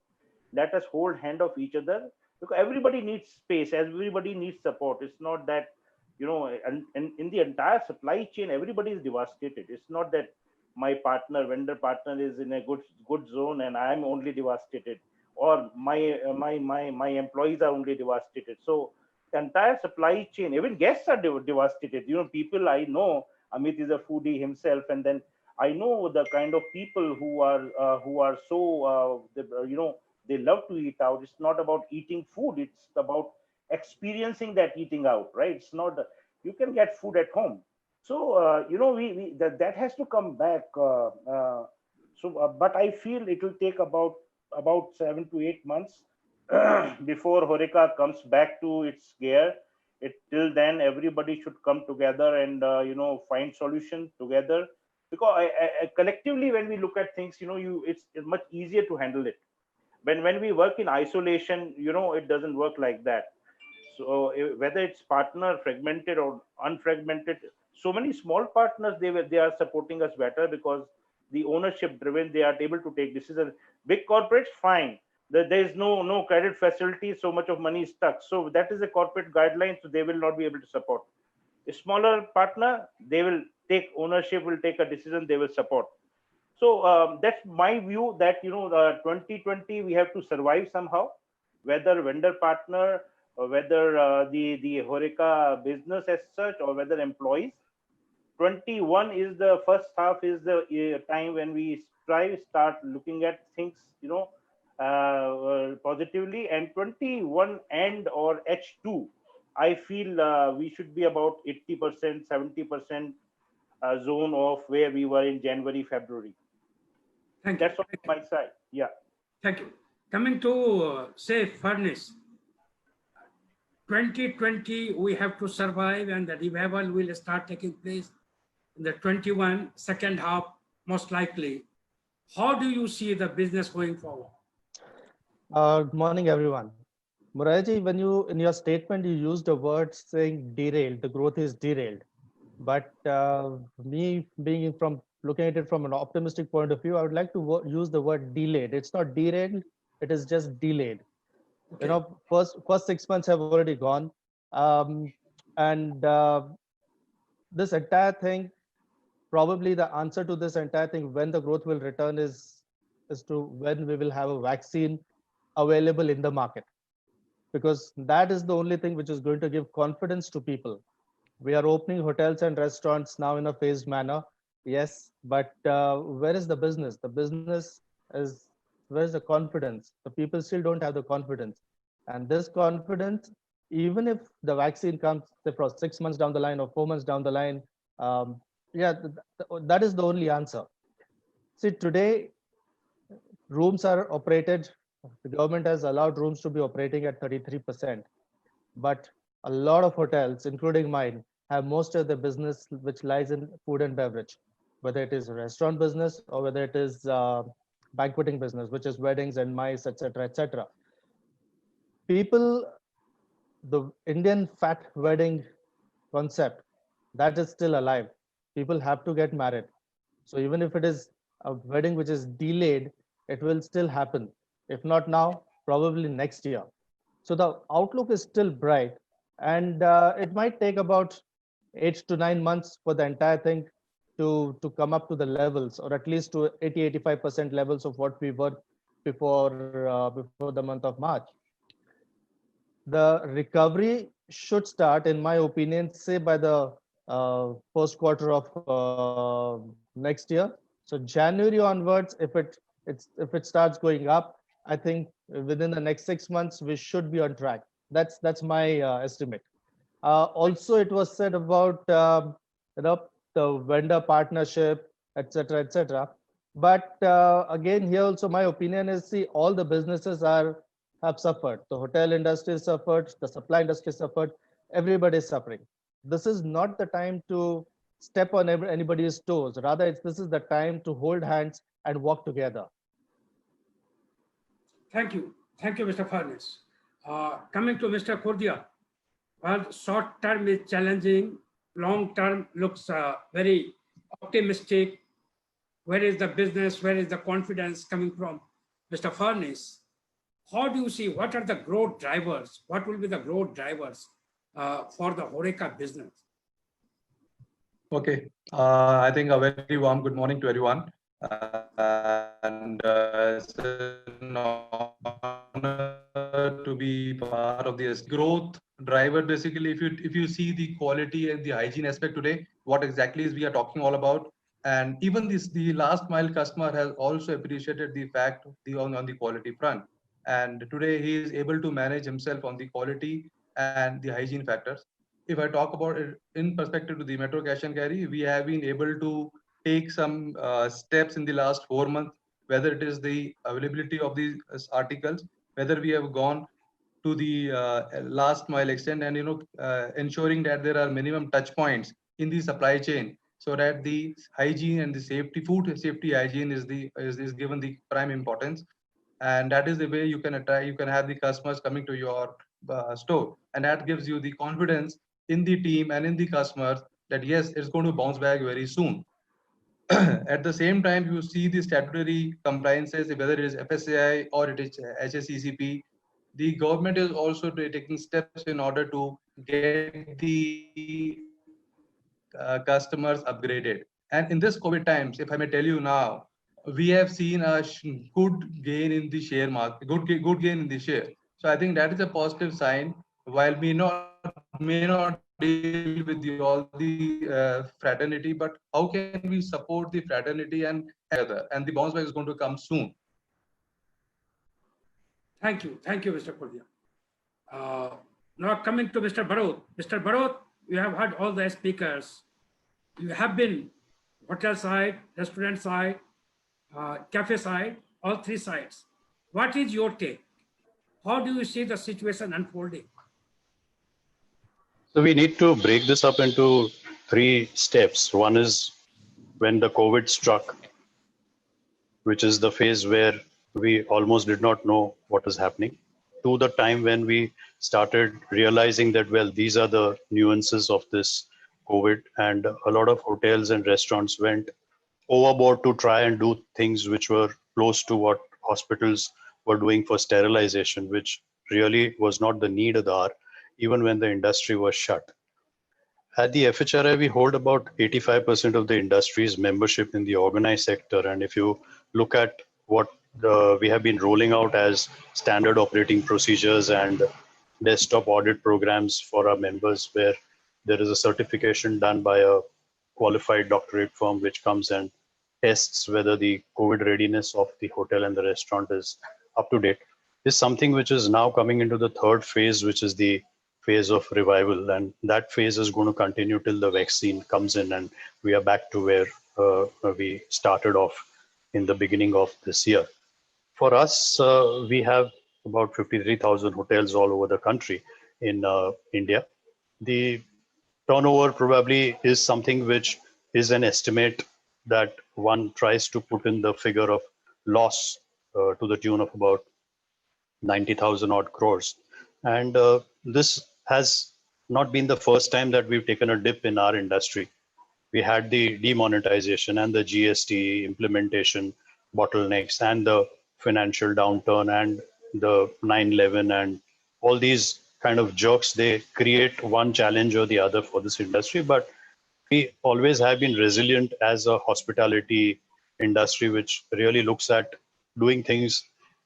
Let us hold hand of each other, because everybody needs space. Everybody needs support. It's not that, and in the entire supply chain, everybody is devastated. It's not that my vendor partner is in a good zone and I'm only devastated, or my employees are only devastated. So the entire supply chain, even guests are devastated. People I know, Amit is a foodie himself, and then I know the kind of people who are so they love to eat out. It's not about eating food. It's about experiencing that eating out, right? It's not, you can get food at home, So that has to come back. But I feel it will take about 7 to 8 months before HoReCa comes back to its gear. Till then, everybody should come together and find solution together, because collectively, when we look at things, it's much easier to handle it. When we work in isolation, it doesn't work like that. So whether it's partner fragmented or unfragmented, so many small partners, they are supporting us better because the ownership driven, they are able to take decisions. Big corporates, fine, there is no credit facility, so much of money is stuck, so that is a corporate guideline, so they will not be able to support. A smaller partner, they will take ownership, will take a decision, they will support. So that's my view, that 2020 we have to survive somehow, whether vendor partner, or whether the HoReCa business as such, or whether employees. 21 is the first half, is the time when we start looking at things positively, and 21 and or H2, I feel we should be about 80%, 70% zone of where we were in January, February. Thank you. That's on my side. Yeah. Thank you. Coming to say Fadnis, 2020 we have to survive, and the revival will start taking place in the 21 second half, most likely. How do you see the business going forward? Good morning, everyone. Muraji, when you, in your statement, you used a word saying derailed, the growth is derailed. But me being from looking at it from an optimistic point of view, I would like to use the word delayed. It's not derailed, it is just delayed. Okay. First 6 months have already gone. This entire thing, probably the answer to this entire thing, when the growth will return, is to when we will have a vaccine available in the market, because that is the only thing which is going to give confidence to people. We are opening hotels and restaurants now in a phased manner, yes, but where is the business? The business is, where is the confidence? The people still don't have the confidence, and this confidence, even if the vaccine comes for 6 months down the line or 4 months down the line, that is the only answer. See, today rooms are operated, the government has allowed rooms to be operating at 33%, but a lot of hotels, including mine, have most of the business which lies in food and beverage, whether it is a restaurant business or whether it is banqueting business, which is weddings and mice, etc., etc. People, the Indian fat wedding concept, that is still alive. People have to get married. So even if it is a wedding which is delayed, it will still happen. If not now, probably next year. So the outlook is still bright, and it might take about 8 to 9 months for the entire thing to come up to the levels, or at least to 80-85% levels of what we were before the month of March. The recovery should start, in my opinion, say by the first quarter of next year. So January onwards, if it starts going up, I think within the next 6 months we should be on track. That's my estimate. Also, it was said about the vendor partnership, etc., etc. But again, here also my opinion is, see, all the businesses have suffered. The hotel industry suffered, the supply industry suffered, everybody is suffering. This is not the time to step on anybody's toes. Rather, this is the time to hold hands and walk together. Thank you. Thank you, Mr. Fadnis. Coming to Mr. Khuradiya, well, short term is challenging, long term looks very optimistic. Where is the business? Where is the confidence coming from? Mr. Fadnis, how do you see, what are the growth drivers? What will be the growth drivers for the HoReCa business? Okay, I think a very warm good morning to everyone. And it's an honor to be part of this growth driver. Basically, if you see the quality and the hygiene aspect today, what exactly is we are talking all about, and even the last mile customer has also appreciated the fact on the quality front, and today he is able to manage himself on the quality and the hygiene factors. if I talk about it in perspective to the metro cash and carry, we have been able to take some steps in the last 4 months, whether it is the availability of these articles, whether we have gone to the last mile extent, and ensuring that there are minimum touch points in the supply chain, so that the hygiene and the safety, food safety hygiene is given the prime importance. And that is the way you can attract, you can have the customers coming to your store, and that gives you the confidence in the team and in the customers that yes, it's going to bounce back very soon. At the same time, you see the statutory compliances, whether it is FSAI or it is HSECP, the government is also taking steps in order to get the customers upgraded. And in this COVID times, if I may tell you now, we have seen a good gain in the share market, good gain in the share. So I think that is a positive sign. While may not deal with all the fraternity, but how can we support the fraternity and other? And the bounce back is going to come soon. Thank you, Mr. Khuradiya. Now coming to Mr. Barot. Mr. Barot, you have heard all the speakers. You have been hotel side, restaurant side, cafe side, all three sides. What is your take? How do you see the situation unfolding? So we need to break this up into 3 steps. One is when the COVID struck, which is the phase where we almost did not know what was happening, to the time when we started realizing that, well, these are the nuances of this COVID, and a lot of hotels and restaurants went overboard to try and do things which were close to what hospitals were doing for sterilization, which really was not the need of the hour, even when the industry was shut. At the FHRAI, we hold about 85% of the industry's membership in the organized sector. And if you look at what we have been rolling out as standard operating procedures and desktop audit programs for our members, where there is a certification done by a qualified doctorate firm which comes and tests whether the COVID readiness of the hotel and the restaurant is up to date, is something which is now coming into the 3rd phase, which is the phase of revival. And that phase is going to continue till the vaccine comes in and we are back to where we started off in the beginning of this year. For us, we have about 53,000 hotels all over the country in India. The turnover probably is something which is an estimate that one tries to put in the figure of loss to the tune of about 90,000 odd crores. And this has not been the first time that we've taken a dip in our industry. We had the demonetization and the GST implementation bottlenecks and the financial downturn and the 9/11 and all these kind of jerks. They create one challenge or the other for this industry, but we always have been resilient as a hospitality industry, which really looks at doing things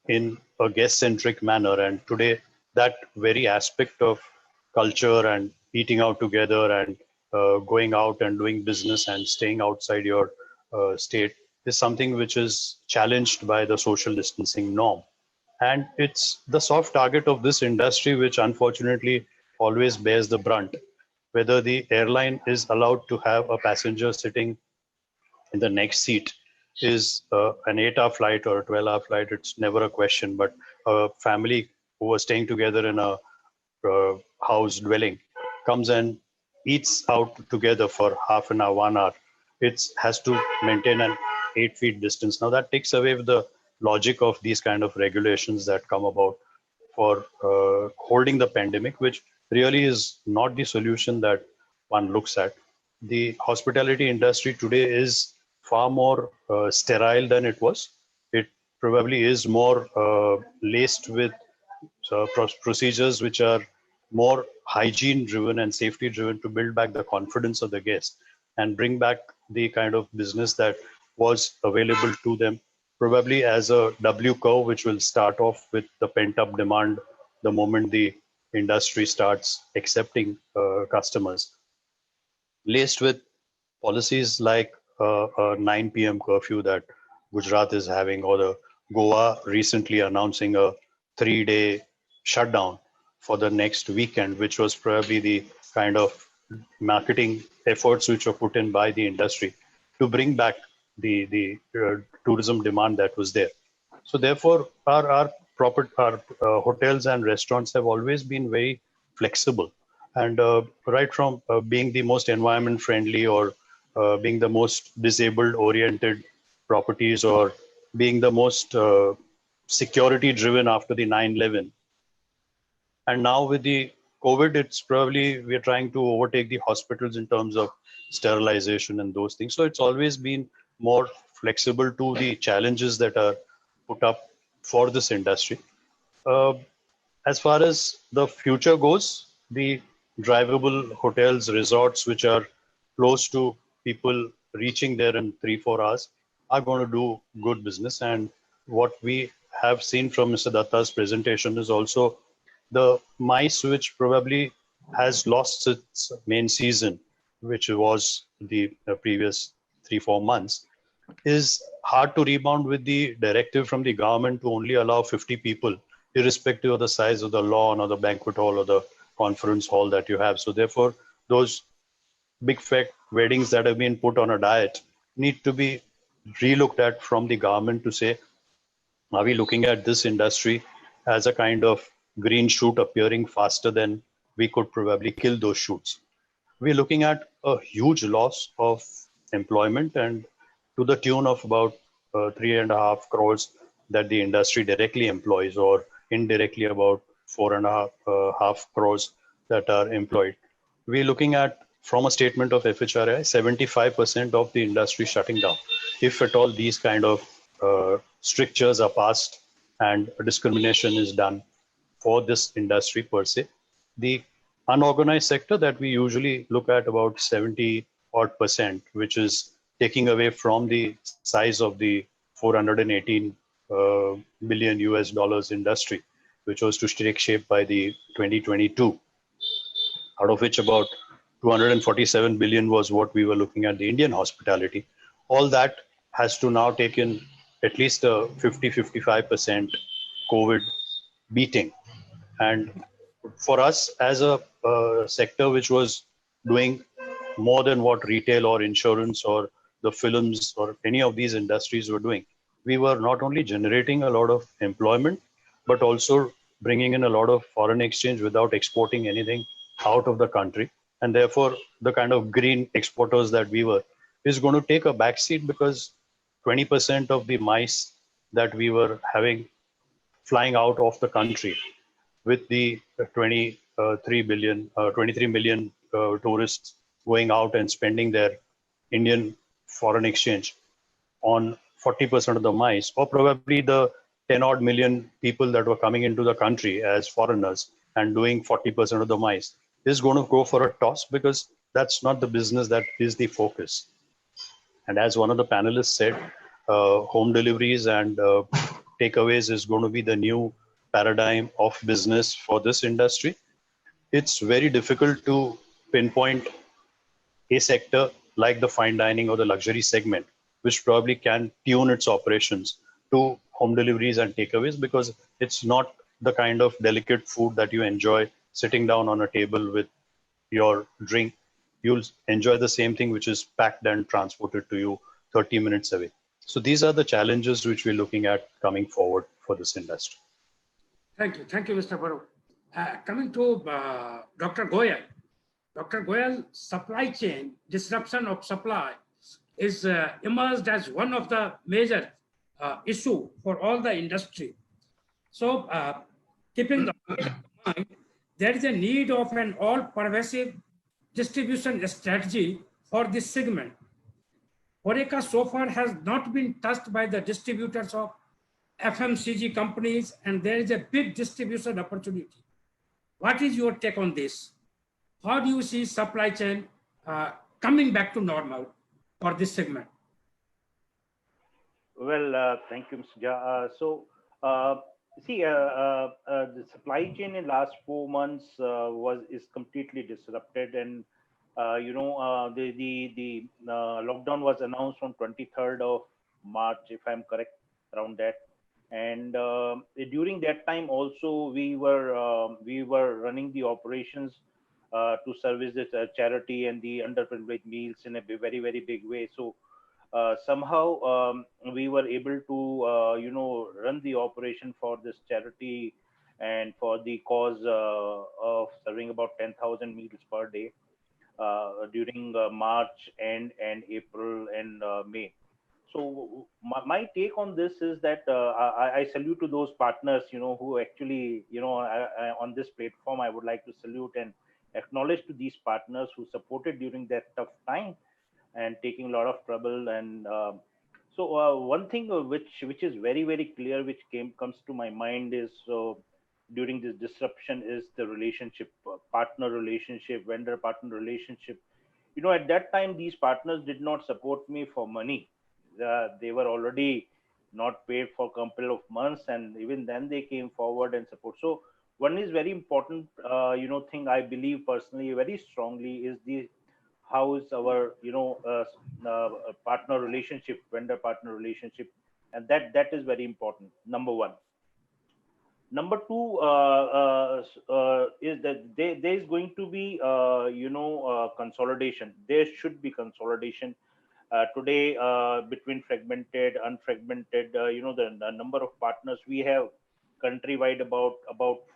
in a guest-centric manner. And today, that very aspect of culture and eating out together and going out and doing business and staying outside your state is something which is challenged by the social distancing norm. And it's the soft target of this industry, which unfortunately always bears the brunt. Whether the airline is allowed to have a passenger sitting in the next seat is an 8-hour flight or a 12-hour flight, it's never a question. But a family who are staying together in a house dwelling comes and eats out together for half an hour, 1 hour, it has to maintain an 8-feet distance. Now that takes away the logic of these kind of regulations that come about for holding the pandemic, which really is not the solution that one looks at. The hospitality industry today is far more sterile than it was. It probably is more laced with procedures which are more hygiene driven and safety driven to build back the confidence of the guest and bring back the kind of business that was available to them, probably as a W curve, which will start off with the pent up demand the moment the industry starts accepting customers, laced with policies like a 9 p.m. curfew that Gujarat is having, or the Goa recently announcing a 3-day shutdown for the next weekend, which was probably the kind of marketing efforts which were put in by the industry to bring back the tourism demand that was there. So therefore, our hotels and restaurants have always been very flexible, and right from being the most environment friendly, or being the most disabled oriented properties, or being the most security driven after the 9/11. And now with the COVID, it's probably we're trying to overtake the hospitals in terms of sterilization and those things. So it's always been more flexible to the challenges that are put up for this industry. Uh, as far as the future goes, the drivable hotels, resorts, which are close to people reaching there in 3-4 hours, are going to do good business. And what we have seen from Mr. Datta's presentation is also the MICE, which probably has lost its main season, which was the previous 3-4 months, is hard to rebound with the directive from the government to only allow 50 people, irrespective of the size of the lawn or the banquet hall or the conference hall that you have. So therefore, those big fat weddings that have been put on a diet need to be relooked at from the government to say, are we looking at this industry as a kind of green shoot appearing faster than we could probably kill those shoots? We're looking at a huge loss of employment, and to the tune of about 3.5 crores that the industry directly employs, or indirectly about 4.5 crores that are employed. We're looking at, from a statement of FHRAI, 75% of the industry shutting down. If at all these kind of strictures are passed and discrimination is done for this industry per se, the unorganized sector that we usually look at about 70 odd percent, which is taking away from the size of the 418 billion US dollars industry, which was to take shape by the 2022, out of which about 247 billion was what we were looking at the Indian hospitality. All that has to now take in at least a 50-55% COVID beating. And for us as a sector which was doing more than what retail or insurance or the films or any of these industries were doing, we were not only generating a lot of employment, but also bringing in a lot of foreign exchange without exporting anything out of the country. And therefore, the kind of green exporters that we were is going to take a backseat, because 20% of the mice that we were having flying out of the country, with the 23 million tourists going out and spending their Indian foreign exchange on 40% of the mice, or probably the 10 odd million people that were coming into the country as foreigners and doing 40% of the mice, is going to go for a toss, because that's not the business that is the focus. And as one of the panelists said, home deliveries and takeaways is going to be the new paradigm of business for this industry. It's very difficult to pinpoint a sector like the fine dining or the luxury segment, which probably can tune its operations to home deliveries and takeaways, because it's not the kind of delicate food that you enjoy sitting down on a table with your drink. You'll enjoy the same thing which is packed and transported to you 30 minutes away. So these are the challenges which we're looking at coming forward for this industry. Thank you, Mr. Barot. Coming to Dr. Goyal. Dr. Goyal, supply chain disruption of supply is emerged as one of the major issue for all the industry. So, keeping the in mind, there is a need of an all-pervasive distribution strategy for this segment. HoReCa so far has not been touched by the distributors of FMCG companies, and there is a big distribution opportunity. What is your take on this? How do you see supply chain coming back to normal for this segment? Well, thank you, Mr. The supply chain in last 4 months is completely disrupted, and the lockdown was announced on 23rd of March, if I'm correct, around that. And during that time also we were running the operations to service this charity and the underprivileged meals in a very, very big way. So somehow we were able to, run the operation for this charity and for the cause of serving about 10,000 meals per day during March and April and May. So my take on this is that I salute to those partners, who actually, on this platform, I would like to salute and acknowledge to these partners who supported during that tough time and taking a lot of trouble. And one thing which is very, very clear, which comes to my mind is during this disruption is the relationship, partner relationship, vendor partner relationship. At that time, these partners did not support me for money. They were already not paid for a couple of months, and even then they came forward and support. So one is very important, thing I believe personally very strongly is how is our partner relationship, vendor partner relationship, and that is very important. Number one. Number two is that there is going to be consolidation. There should be consolidation today between fragmented, unfragmented. The number of partners we have countrywide, about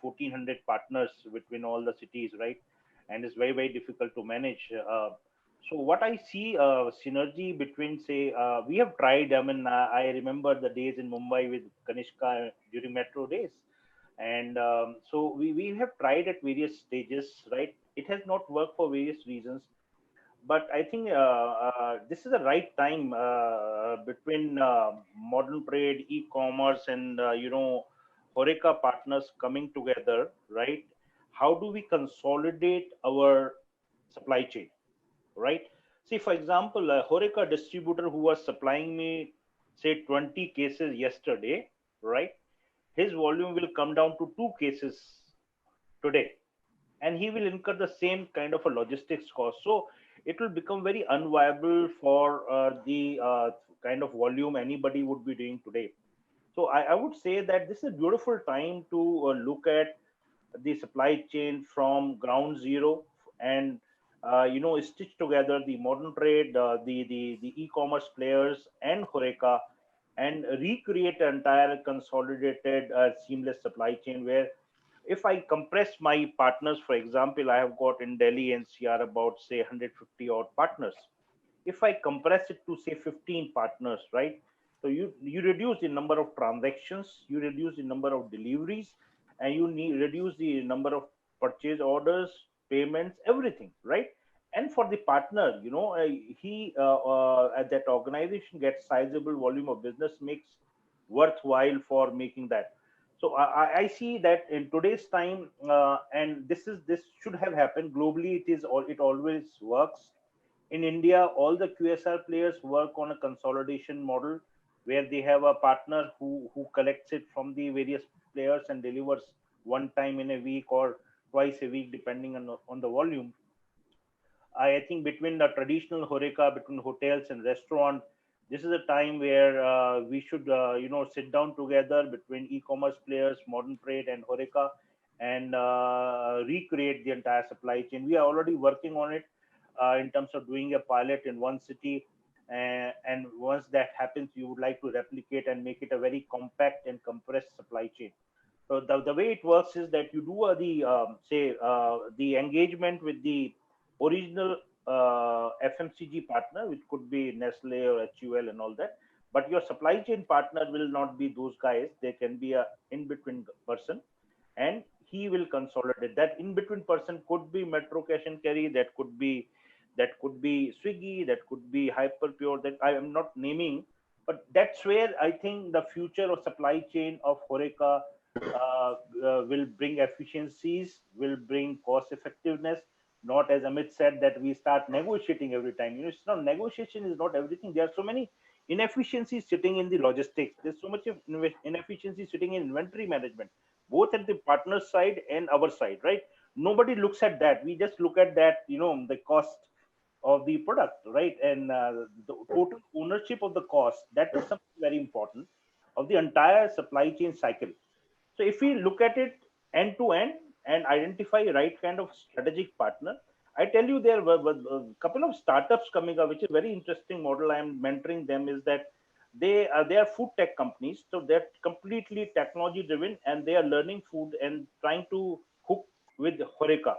1,400 partners between all the cities, right? And it's very, very difficult to manage. So what I see synergy between, say, we have tried. I mean, I remember the days in Mumbai with Kanishka during metro days. And so we have tried at various stages, right? It has not worked for various reasons. But I think this is the right time between modern trade, e-commerce, and HoReCa partners coming together, right? How do we consolidate our supply chain, right? See, for example, a HoReCa distributor who was supplying me, say, 20 cases yesterday, right? His volume will come down to 2 cases today, and he will incur the same kind of a logistics cost. So it will become very unviable for the kind of volume anybody would be doing today. So I would say that this is a beautiful time to look at the supply chain from ground zero and stitch together the modern trade, the e-commerce players and HoReCa, and recreate an entire consolidated seamless supply chain where if I compress my partners, for example, I have got in Delhi NCR about, say, 150 odd partners. If I compress it to, say, 15 partners, right? So you reduce the number of transactions, you reduce the number of deliveries, and you reduce the number of purchase orders, payments, everything, right? And for the partner, at that organization gets sizable volume of business, makes worthwhile for making that. So I see that in today's time, and this should have happened globally. It always works. In India, all the QSR players work on a consolidation model where they have a partner who collects it from the various players and delivers one time in a week or twice a week, depending on the volume. I think between the traditional HoReCa, between hotels and restaurant, this is a time where we should, sit down together between e-commerce players, modern trade, and HoReCa, and recreate the entire supply chain. We are already working on it in terms of doing a pilot in one city. And once that happens, we would like to replicate and make it a very compact and compressed supply chain. So the way it works is that you do the engagement with the original FMCG partner, which could be Nestle or HUL and all that. But your supply chain partner will not be those guys. They can be a in-between person, and he will consolidate. That in-between person could be Metro Cash and Carry. That could be Swiggy. That could be Hyperpure. That I am not naming, but that's where I think the future of supply chain of HoReCa will bring efficiencies, will bring cost effectiveness. Not, as Amit said, that we start negotiating every time. It's not, negotiation is not everything. There are so many inefficiencies sitting in the logistics. There's so much of inefficiency sitting in inventory management, both at the partner side and our side, right? Nobody looks at that. We just look at that, the cost of the product, right? And the total ownership of the cost, that is something very important of the entire supply chain cycle. So if we look at it end to end, and identify right kind of strategic partner. I tell you, there were a couple of startups coming up, which is very interesting model. I am mentoring them. Is that they are food tech companies, so they're completely technology driven, and they are learning food and trying to cook with HoReCa.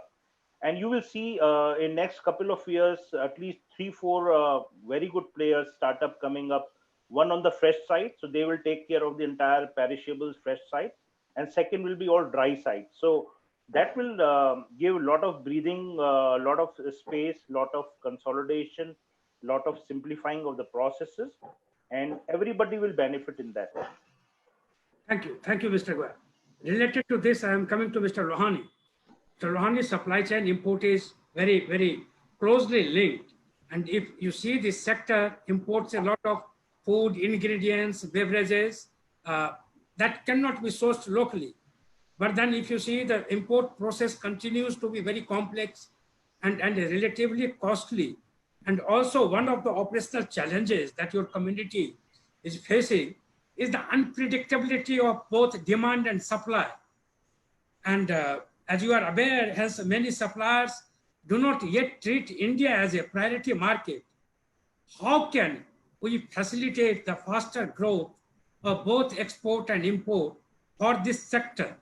And you will see in next couple of years at least 3-4 very good players startup coming up. One on the fresh side, so they will take care of the entire perishables fresh side, and second will be all dry side. So that will give a lot of breathing, a lot of space, lot of consolidation, lot of simplifying of the processes, and everybody will benefit in that. Thank you, Mr. Goyal. Related to this, I am coming to Mr. Lohani. So Lohani's supply chain import is very, very closely linked. And if you see this sector imports a lot of food, ingredients, beverages that cannot be sourced locally. But then if you see the import process continues to be very complex and relatively costly. And also one of the operational challenges that your community is facing is the unpredictability of both demand and supply. And as you are aware, hence many suppliers do not yet treat India as a priority market. How can we facilitate the faster growth of both export and import for this sector?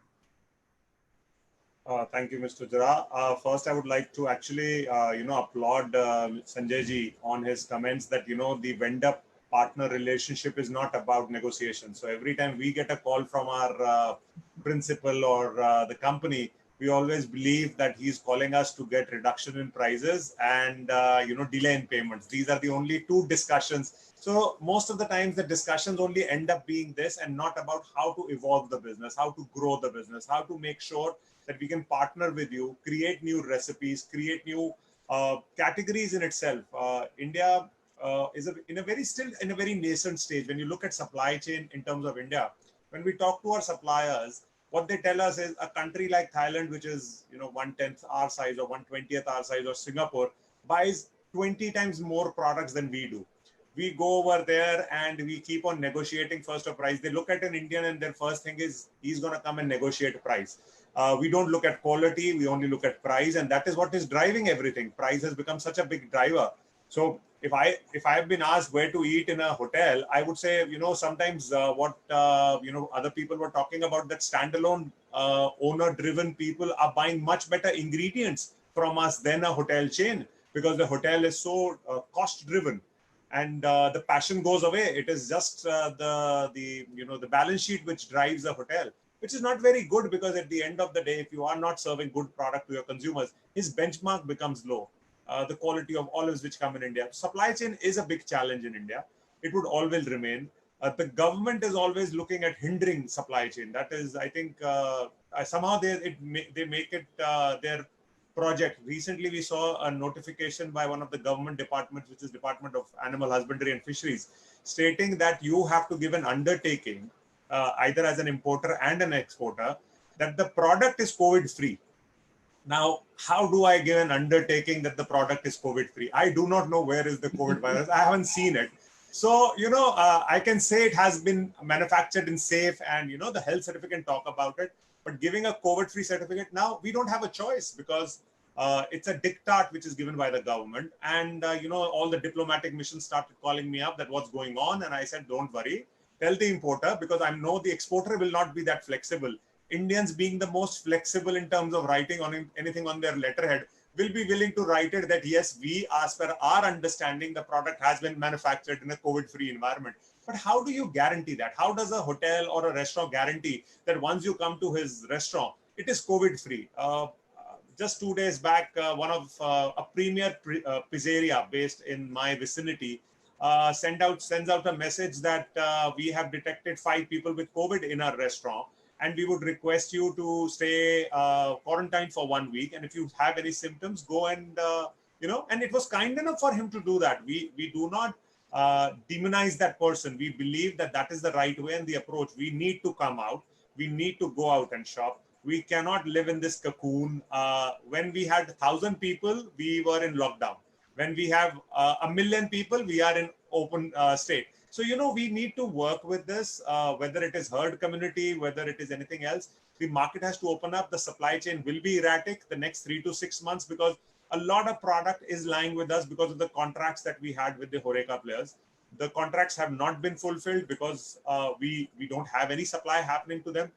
Thank you, Mr. Jara. First, I would like to actually, applaud Sanjay ji on his comments that, the vendor partner relationship is not about negotiation. So every time we get a call from our principal or the company, we always believe that he's calling us to get reduction in prices and, delay in payments. These are the only two discussions. So most of the times the discussions only end up being this and not about how to evolve the business, how to grow the business, how to make sure that we can partner with you, create new recipes, create new categories in itself. India is in a very nascent stage. When you look at supply chain in terms of India, when we talk to our suppliers, what they tell us is a country like Thailand, which is 1/10 our size or 1/20th our size, or Singapore, buys 20 times more products than we do. We go over there and we keep on negotiating first a price. They look at an Indian and their first thing is he's going to come and negotiate price. We don't look at quality, we only look at price, and that is what is driving everything. Price has become such a big driver. So if I've been asked where to eat in a hotel, I would say, sometimes what other people were talking about, that standalone owner-driven people are buying much better ingredients from us than a hotel chain, because the hotel is so cost-driven. And the passion goes away. It is just the balance sheet which drives a hotel, which is not very good, because at the end of the day, if you are not serving good product to your consumers, his benchmark becomes low. The quality of olives which come in India. Supply chain is a big challenge in India. It would always remain. The government is always looking at hindering supply chain. That is, I think, somehow they make it their project. Recently, we saw a notification by one of the government departments, which is Department of Animal Husbandry and Fisheries, stating that you have to give an undertaking, either as an importer and an exporter, that the product is COVID-free. Now, how do I give an undertaking that the product is COVID-free? I do not know where is the COVID virus. I haven't seen it. So, I can say it has been manufactured in safe, and, the health certificate can talk about it. But giving a COVID-free certificate, now we don't have a choice, because it's a diktat which is given by the government. And, all the diplomatic missions started calling me up that what's going on. And I said, don't worry, tell the importer, because I know the exporter will not be that flexible. Indians, being the most flexible in terms of writing on anything on their letterhead, will be willing to write it that, yes, we, as per our understanding, the product has been manufactured in a COVID-free environment. But how do you guarantee that? How does a hotel or a restaurant guarantee that once you come to his restaurant, it is COVID-free? Just 2 days back, one of a premier pizzeria based in my vicinity sends out a message that we have detected 5 people with COVID in our restaurant, and we would request you to stay quarantined for 1 week. And if you have any symptoms, go and, and it was kind enough for him to do that. We do not demonize that person. We believe that that is the right way and the approach. We need to come out. We need to go out and shop. We cannot live in this cocoon. When we had 1,000 people, we were in lockdown. When we have 1 million people, we are in open state. So, we need to work with this, whether it is herd community, whether it is anything else. the market has to open up. The supply chain will be erratic the next 3 to 6 months because a lot of product is lying with us because of the contracts that we had with the HoReCa players. The contracts have not been fulfilled because we don't have any supply happening to them.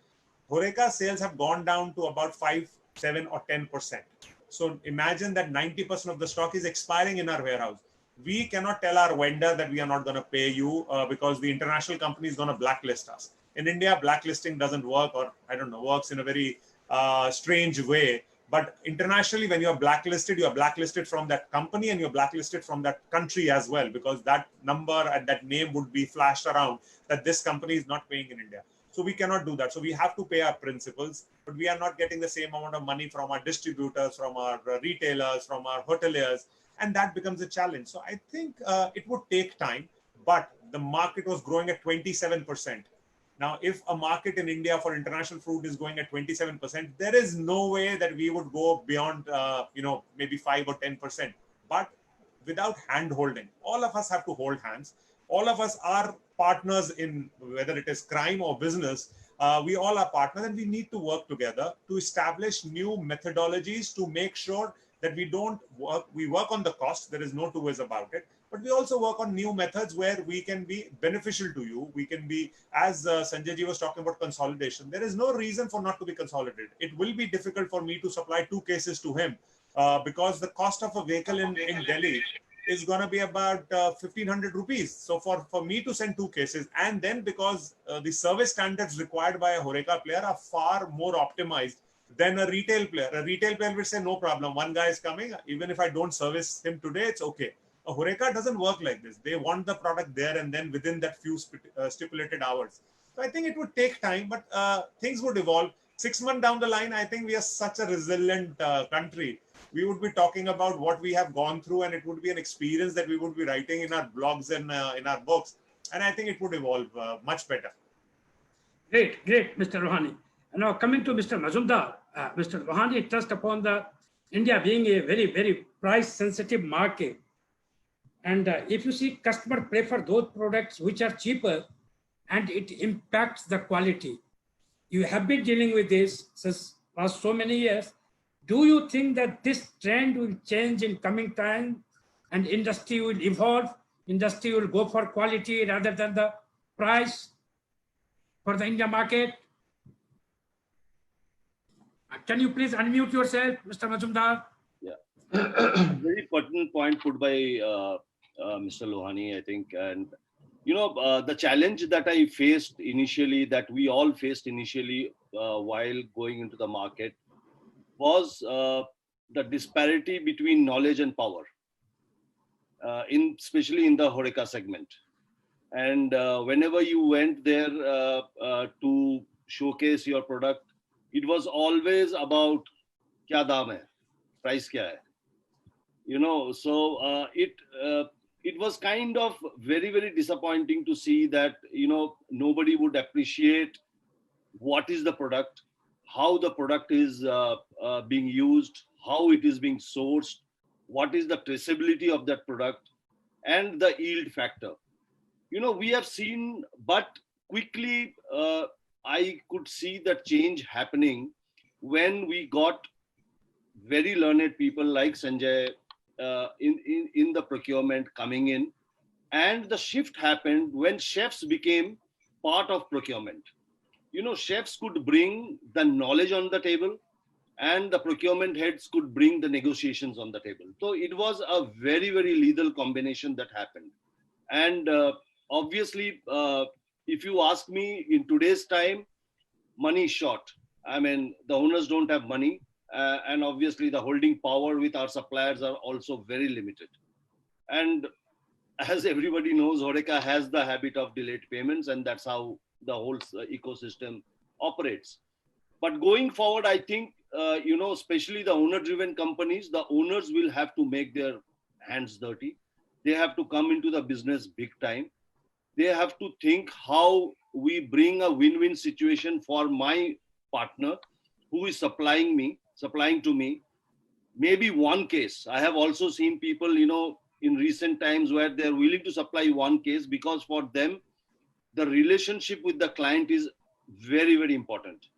HoReCa sales have gone down to about 5, 7 or 10%. So imagine that 90% of the stock is expiring in our warehouse. We cannot tell our vendor that we are not going to pay you because the international company is going to blacklist us. In India, blacklisting doesn't work, or I don't know, works in a very strange way. But internationally, when you are blacklisted from that company and you're blacklisted from that country as well, because that number and that name would be flashed around that this company is not paying in India. So we cannot do that. So we have to pay our principals, but we are not getting the same amount of money from our distributors, from our retailers, from our hoteliers. And that becomes a challenge. So I think it would take time, but the market was growing at 27%. Now, if a market in India for international fruit is going at 27%, there is no way that we would go beyond, maybe 5 or 10%. But without hand holding, all of us have to hold hands. All of us are partners in whether it is crime or business. We all are partners, and we need to work together to establish new methodologies to make sure that we work on the cost. There is no two ways about it. But we also work on new methods where we can be beneficial to you. We can be, as Sanjay ji was talking about consolidation, there is no reason for not to be consolidated. It will be difficult for me to supply 2 cases to him because the cost of a vehicle in Delhi is going to be about 1,500 rupees. So for me to send 2 cases, and then because the service standards required by a HoReCa player are far more optimized than a retail player. A retail player will say, no problem, one guy is coming. Even if I don't service him today, it's okay. A HoReCa doesn't work like this. They want the product there and then within that few stipulated hours. So I think it would take time, but things would evolve. 6 months down the line, I think we are such a resilient country. We would be talking about what we have gone through, and it would be an experience that we would be writing in our blogs and in our books. And I think it would evolve much better. Great, Mr. Lohani. And now coming to Mr. Mazumdar, Mr. Lohani touched upon the India being a very, very price-sensitive market. And if you see, customer prefer those products which are cheaper, and it impacts the quality. You have been dealing with this since last so many years. Do you think that this trend will change in coming time, and industry will evolve? Industry will go for quality rather than the price for the India market? Can you please unmute yourself, Mr. Mazumdar? Yeah, very pertinent point put by Mr. Lohani, I think. And, the challenge that I faced initially, that we all faced initially while going into the market, was the disparity between knowledge and power, especially in the HoReCa segment. And whenever you went there to showcase your product, it was always about kya daam hai, price kya hai. So it was kind of very, very disappointing to see that, nobody would appreciate what is the product, how the product is being used, how it is being sourced, what is the traceability of that product, and the yield factor. We have seen, but quickly I could see the change happening when we got very learned people like Sanjay in the procurement coming in, and the shift happened when chefs became part of procurement. Chefs could bring the knowledge on the table, and the procurement heads could bring the negotiations on the table. So it was a very, very lethal combination that happened. And obviously, if you ask me, in today's time, money is short. I mean, the owners don't have money. And obviously, the holding power with our suppliers are also very limited. And as everybody knows, HoReCa has the habit of delayed payments, and that's how the whole ecosystem operates. But going forward, I think, especially the owner-driven companies, the owners will have to make their hands dirty. They have to come into the business big time. They have to think how we bring a win-win situation for my partner who is supplying to me. Maybe one case. I have also seen people, in recent times where they're willing to supply one case because for them, the relationship with the client is very, very important.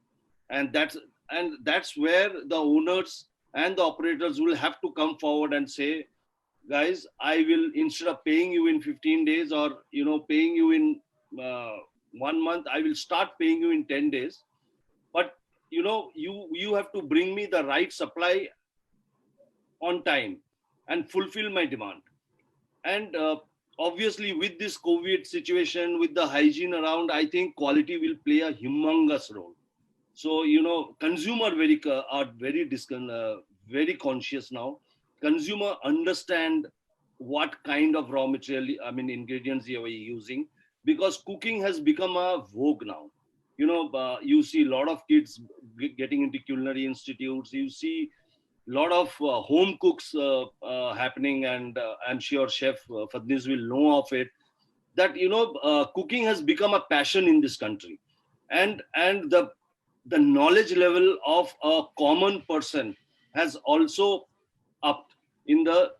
And that's where the owners and the operators will have to come forward and say, guys, I will, instead of paying you in 15 days or paying you in 1 month, I will start paying you in 10 days. But you have to bring me the right supply on time and fulfill my demand. And obviously with this COVID situation, with the hygiene around, I think quality will play a humongous role. So, consumer are very conscious now. Consumer understand what kind of raw material, ingredients you are using, because cooking has become a vogue now. You see a lot of kids getting into culinary institutes. You see a lot of home cooks happening, and I'm sure Chef Fadnis will know of it. That cooking has become a passion in this country, and the knowledge level of a common person has also upped in the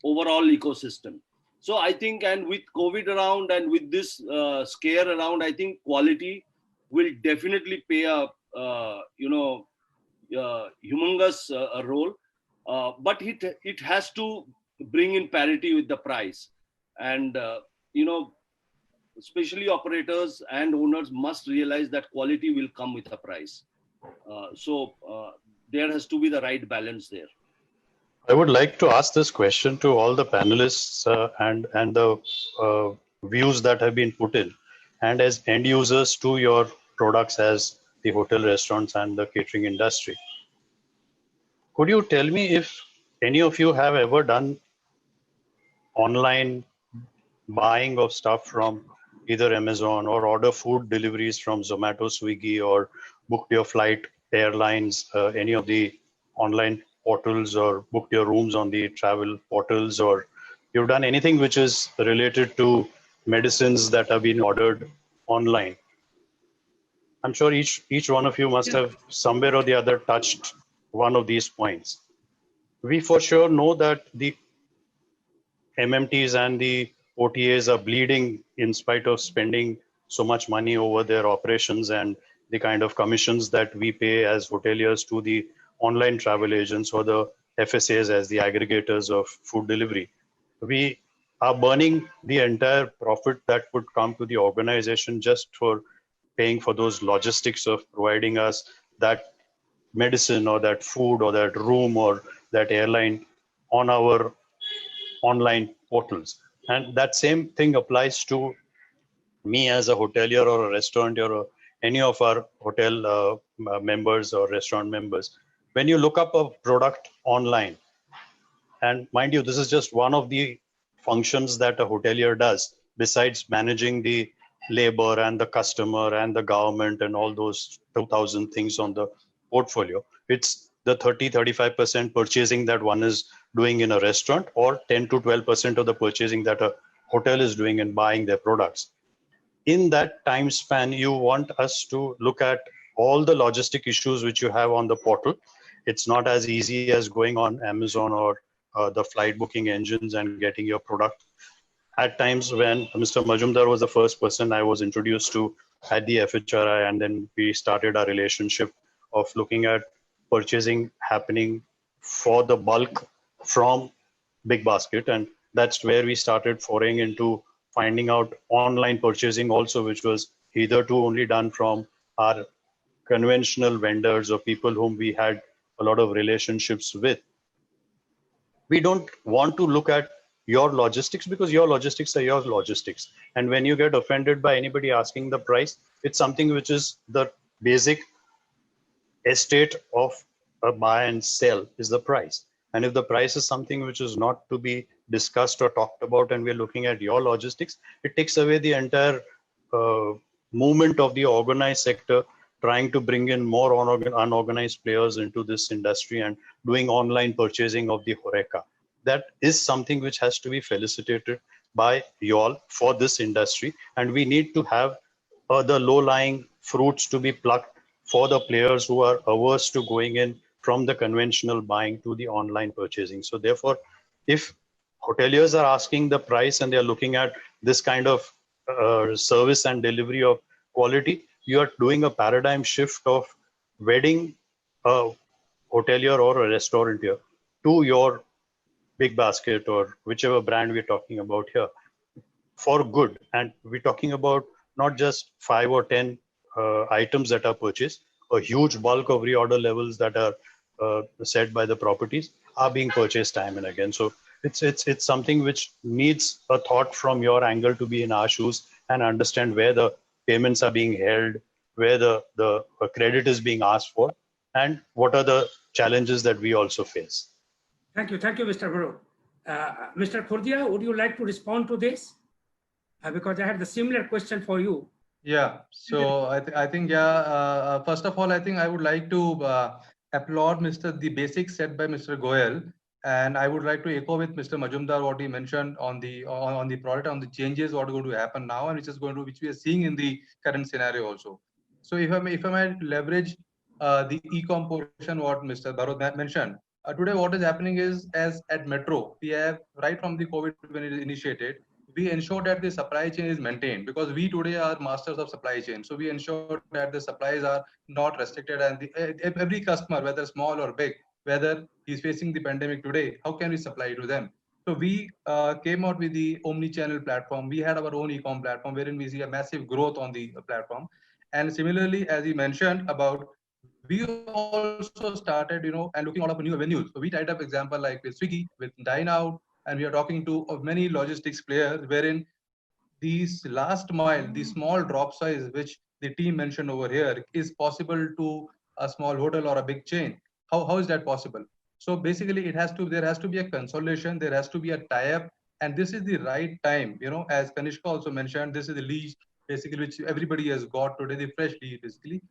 overall ecosystem. So I think, and with COVID around and with this scare around, I think quality will definitely play a humongous role. But it has to bring in parity with the price, and especially operators and owners must realize that quality will come with a price. So there has to be the right balance there. I would like to ask this question to all the panelists and the views that have been put in, and as end users to your products as the hotel, restaurants and the catering industry. Could you tell me if any of you have ever done online buying of stuff from either Amazon, or order food deliveries from Zomato, Swiggy, or booked your flight, airlines, any of the online portals, or booked your rooms on the travel portals, or you've done anything which is related to medicines that have been ordered online? I'm sure each one of you must have somewhere or the other touched one of these points. We for sure know that the MMTs and the OTAs are bleeding in spite of spending so much money over their operations and the kind of commissions that we pay as hoteliers to the online travel agents or the FSAs as the aggregators of food delivery. We are burning the entire profit that would come to the organization just for paying for those logistics of providing us that medicine or that food or that room or that airline on our online portals. And that same thing applies to me as a hotelier or a restaurateur or any of our hotel members or restaurant members. When you look up a product online, and mind you, this is just one of the functions that a hotelier does, besides managing the labor and the customer and the government and all those 2,000 things on the portfolio. It's the 30-35% purchasing that one is doing in a restaurant, or 10 to 12% of the purchasing that a hotel is doing in buying their products. In that time span, you want us to look at all the logistic issues which you have on the portal. It's not as easy as going on Amazon or the flight booking engines and getting your product. At times when Mr. Mazumdar was the first person I was introduced to at the FHRAI, and then we started our relationship of looking at purchasing happening for the bulk from Big Basket. And that's where we started foraying into finding out online purchasing also, which was hitherto only done from our conventional vendors or people whom we had a lot of relationships with. We don't want to look at your logistics because your logistics are your logistics. And when you get offended by anybody asking the price, it's something which is the basic estate of a buy and sell is the price. And if the price is something which is not to be discussed or talked about, and we're looking at your logistics, it takes away the entire movement of the organized sector, trying to bring in more unorganized players into this industry and doing online purchasing of the HoReCa. That is something which has to be felicitated by you all for this industry. And we need to have the low-lying fruits to be plucked for the players who are averse to going in from the conventional buying to the online purchasing. So therefore, if hoteliers are asking the price and they're looking at this kind of service and delivery of quality, you are doing a paradigm shift of wedding a hotelier or a restaurateur to your big basket or whichever brand we're talking about here for good. And we're talking about not just 5 or 10 items that are purchased, a huge bulk of reorder levels that are set by the properties are being purchased time and again. So it's something which needs a thought from your angle to be in our shoes and understand where the payments are being held, where the credit is being asked for, and what are the challenges that we also face. Thank you, Mr. Barot. Mr. Khuradiya, would you like to respond to this? Because I had the similar question for you. Yeah, so I think, yeah, first of all, I think I would like to applaud the basics set by Mr. Goyal, and I would like to echo with Mr. Mazumdar what he mentioned on the product, on the changes what are going to happen now, and which we are seeing in the current scenario also. So if I might leverage the e-com portion what Mr. Barot mentioned, today what is happening is, as at Metro, we have right from the COVID when it is initiated, we ensure that the supply chain is maintained, because we today are masters of supply chain. So we ensure that the supplies are not restricted, and every customer, whether small or big, whether he's facing the pandemic today, how can we supply to them? So we came out with the omni-channel platform. We had our own e-com platform wherein we see a massive growth on the platform. And similarly, as he mentioned about, we also started, and looking out for new avenues. So we tied up example like with Swiggy, with Dine Out, and we are talking to many logistics players wherein these last mile, the small drop size, which the team mentioned over here, is possible to a small hotel or a big chain. How is that possible? So basically, there has to be a consolidation, there has to be a tie-up, and this is the right time. As Kanishka also mentioned, this is the lease basically which everybody has got today, the fresh lease basically.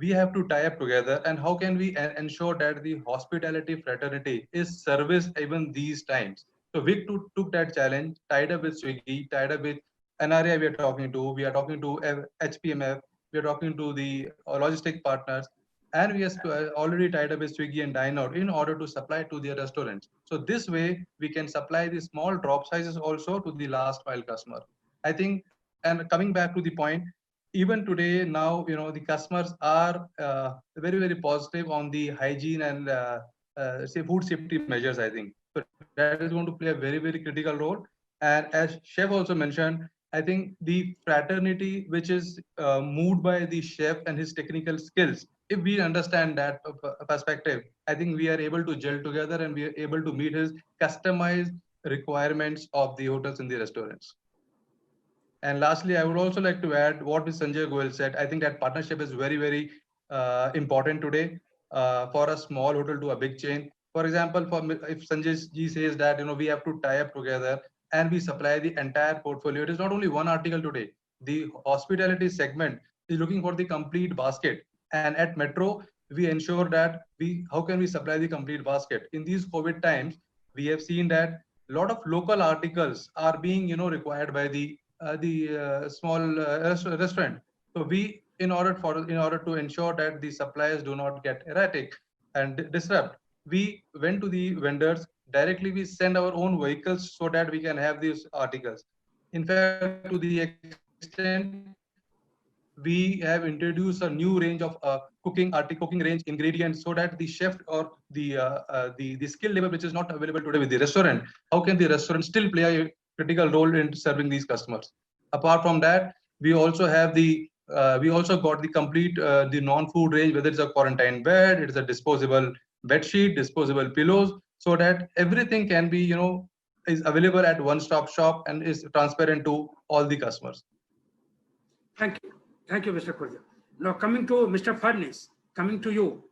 We have to tie up together, and how can we ensure that the hospitality fraternity is serviced even these times? So we took that challenge, tied up with Swiggy, tied up with NRA we are talking to HPMF, we are talking to the logistic partners, and we are already tied up with Swiggy and Dine Out in order to supply to their restaurants. So this way we can supply the small drop sizes also to the last mile customer. I think, and coming back to the point, even today now, the customers are very, very positive on the hygiene and say food safety measures, I think. So that is going to play a very, very critical role. And as chef also mentioned, I think the fraternity which is moved by the chef and his technical skills, if we understand that perspective, I think we are able to gel together and we are able to meet his customized requirements of the hotels and the restaurants. And lastly, I would also like to add what Sanjay Goyal said. I think that partnership is very, very important today for a small hotel to a big chain. For example, if Sanjay ji says that we have to tie up together and we supply the entire portfolio, it is not only one article today. The hospitality segment is looking for the complete basket. And at Metro, we ensure that how can we supply the complete basket? In these COVID times, we have seen that a lot of local articles are being required by the small restaurant. So we, in order to ensure that the suppliers do not get erratic and disrupt, we went to the vendors directly. We send our own vehicles so that we can have these articles. In fact, to the extent, we have introduced a new range of cooking range ingredients, so that the chef or the skill level which is not available today with the restaurant, how can the restaurant still play a critical role in serving these customers? Apart from that, we also have we also got the complete the non-food range, whether it's a quarantine bed, it is a disposable bed sheet, disposable pillows, so that everything can be is available at one-stop shop and is transparent to all the customers. Thank you, Mr. Khuradiya. Now coming to Mr. Fadnis, coming to you.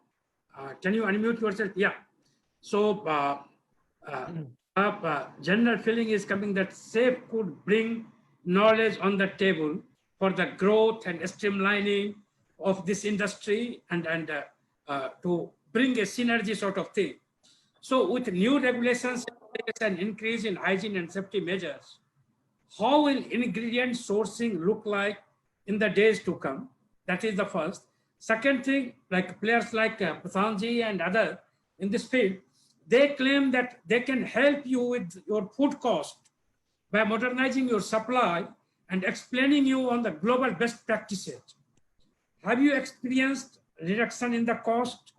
Can you unmute yourself? Yeah. So general feeling is coming that SAFE could bring knowledge on the table for the growth and streamlining of this industry and to bring a synergy sort of thing. So with new regulations and increase in hygiene and safety measures, how will ingredient sourcing look like in the days to come? That is the first. Second thing, like players like Prashant and other in this field, they claim that they can help you with your food cost by modernizing your supply and explaining you on the global best practices. Have you experienced reduction in the cost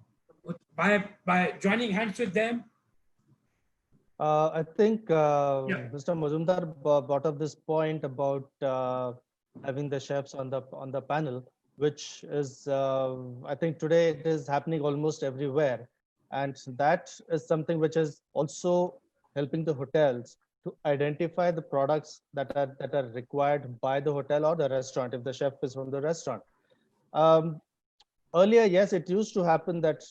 by joining hands with them? I think Mr. Mazumdar brought up this point about having the chefs on the panel, which is I think today it is happening almost everywhere, and that is something which is also helping the hotels to identify the products that are required by the hotel or the restaurant if the chef is from the restaurant. Earlier, yes, it used to happen that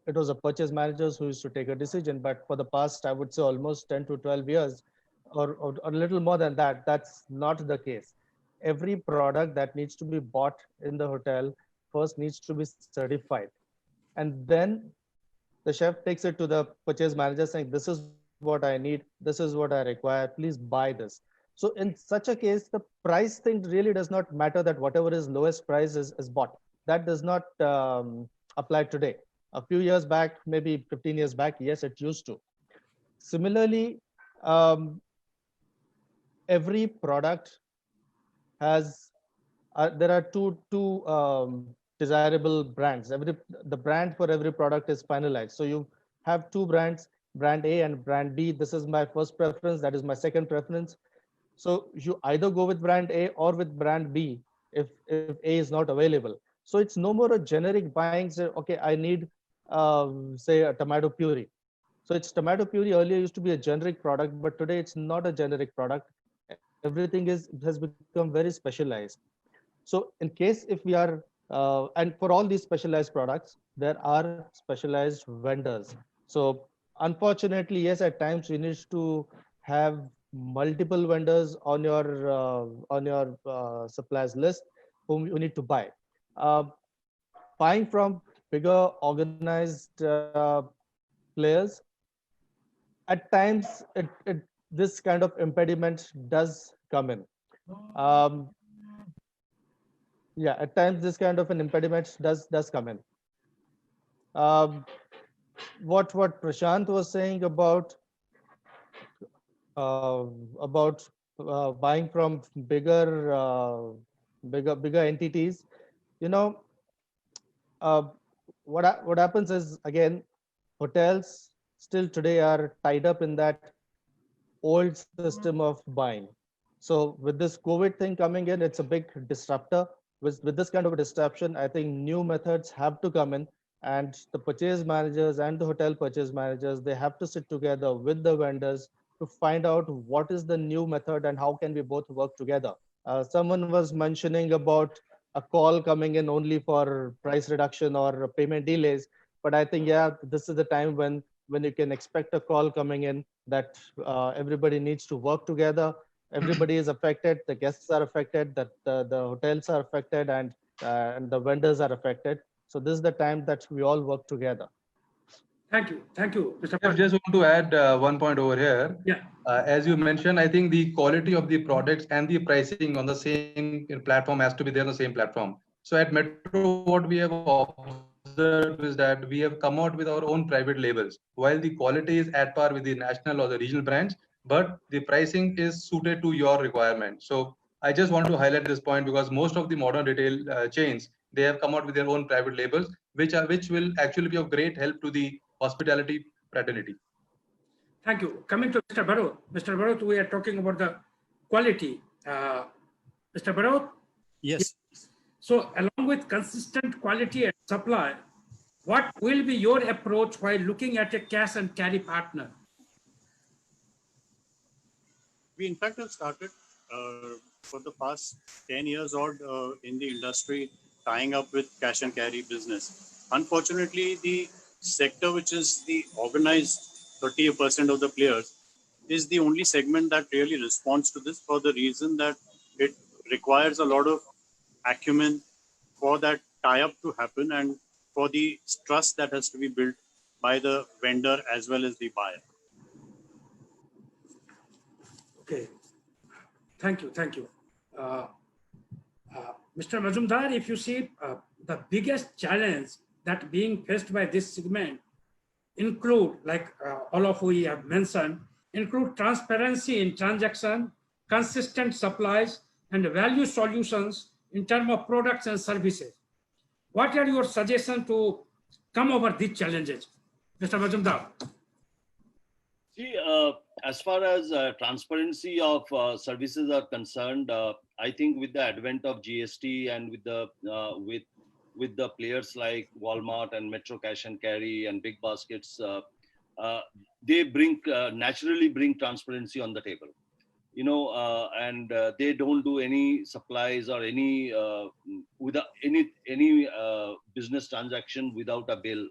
it was the purchase managers who used to take a decision, but for the past, I would say almost 10 to 12 years, or a little more than that, that's not the case. Every product that needs to be bought in the hotel first needs to be certified. And then the chef takes it to the purchase manager saying, this is what I need, this is what I require, please buy this. So in such a case, the price thing really does not matter, that whatever is lowest price is bought. That does not apply today. A few years back, maybe 15 years back, yes, it used to. Similarly, every product has, there are two desirable brands. The brand for every product is finalized. So you have two brands, brand A and brand B. This is my first preference, that is my second preference. So you either go with brand A or with brand B if A is not available. So it's no more a generic buying, say, okay, I need say a tomato puree. So it's tomato puree earlier used to be a generic product, but today it's not a generic product. Everything has become very specialized. So in case if we are, and for all these specialized products, there are specialized vendors. So unfortunately, yes, at times you need to have multiple vendors on your suppliers list whom you need to buy. Buying from bigger organized players, at times this kind of impediment does come in. Yeah, at times this kind of an impediment does come in. What Prashant was saying about buying from bigger entities, what happens is, again, hotels still today are tied up in that old system of buying. So with this COVID thing coming in, it's a big disruptor. With this kind of a disruption, I think new methods have to come in, and the purchase managers and the hotel purchase managers, they have to sit together with the vendors to find out what is the new method and how can we both work together. Someone was mentioning about a call coming in only for price reduction or payment delays, but I think, yeah, this is the time when you can expect a call coming in that everybody needs to work together. Everybody is affected. The guests are affected. That the hotels are affected, and the vendors are affected. So this is the time that we all work together. Thank you, Mr. I just want to add one point over here. Yeah. As you mentioned, I think the quality of the products and the pricing on the same platform has to be there on the same platform. So at Metro, what we have observed is that we have come out with our own private labels. While the quality is at par with the national or the regional brands, but the pricing is suited to your requirement. So I just want to highlight this point because most of the modern retail chains, they have come out with their own private labels, which will actually be of great help to the hospitality fraternity. Thank you. Coming to Mr. Barot. Mr. Barot, we are talking about the quality. Mr. Barot? Yes. So along with consistent quality and supply, what will be your approach while looking at a cash and carry partner? We in fact have started for the past 10 years odd in the industry, tying up with cash and carry business. Unfortunately, the sector which is the organized 30% of the players is the only segment that really responds to this, for the reason that it requires a lot of acumen for that tie-up to happen and for the trust that has to be built by the vendor as well as the buyer. Okay. Thank you. Mr. Mazumdar, if you see the biggest challenge that being faced by this segment include, like all of we have mentioned, include transparency in transaction, consistent supplies, and value solutions in terms of products and services. What are your suggestions to come over these challenges? Mr. Mazumdar. See, as far as transparency of services are concerned, I think with the advent of GST and with the players like Walmart and Metro Cash and Carry and Big Baskets, they naturally bring transparency on the table. And they don't do any supplies or any without any business transaction without a bill.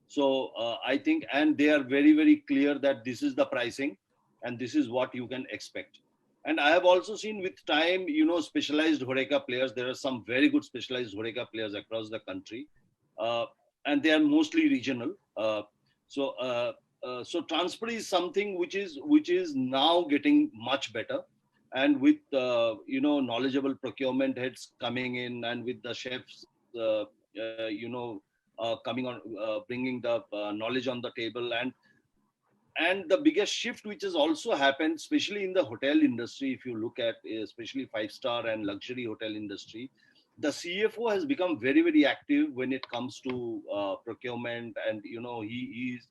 So I think, and they are very, very clear that this is the pricing and this is what you can expect. And I have also seen with time, specialized HoReCa players. There are some very good specialized HoReCa players across the country, and they are mostly regional. So transparency is something which is now getting much better, and with knowledgeable procurement heads coming in, and with the chefs coming on, bringing the knowledge on the table, and the biggest shift which has also happened, especially in the hotel industry, if you look at especially 5-star and luxury hotel industry, the CFO has become very, very active when it comes to procurement, and he's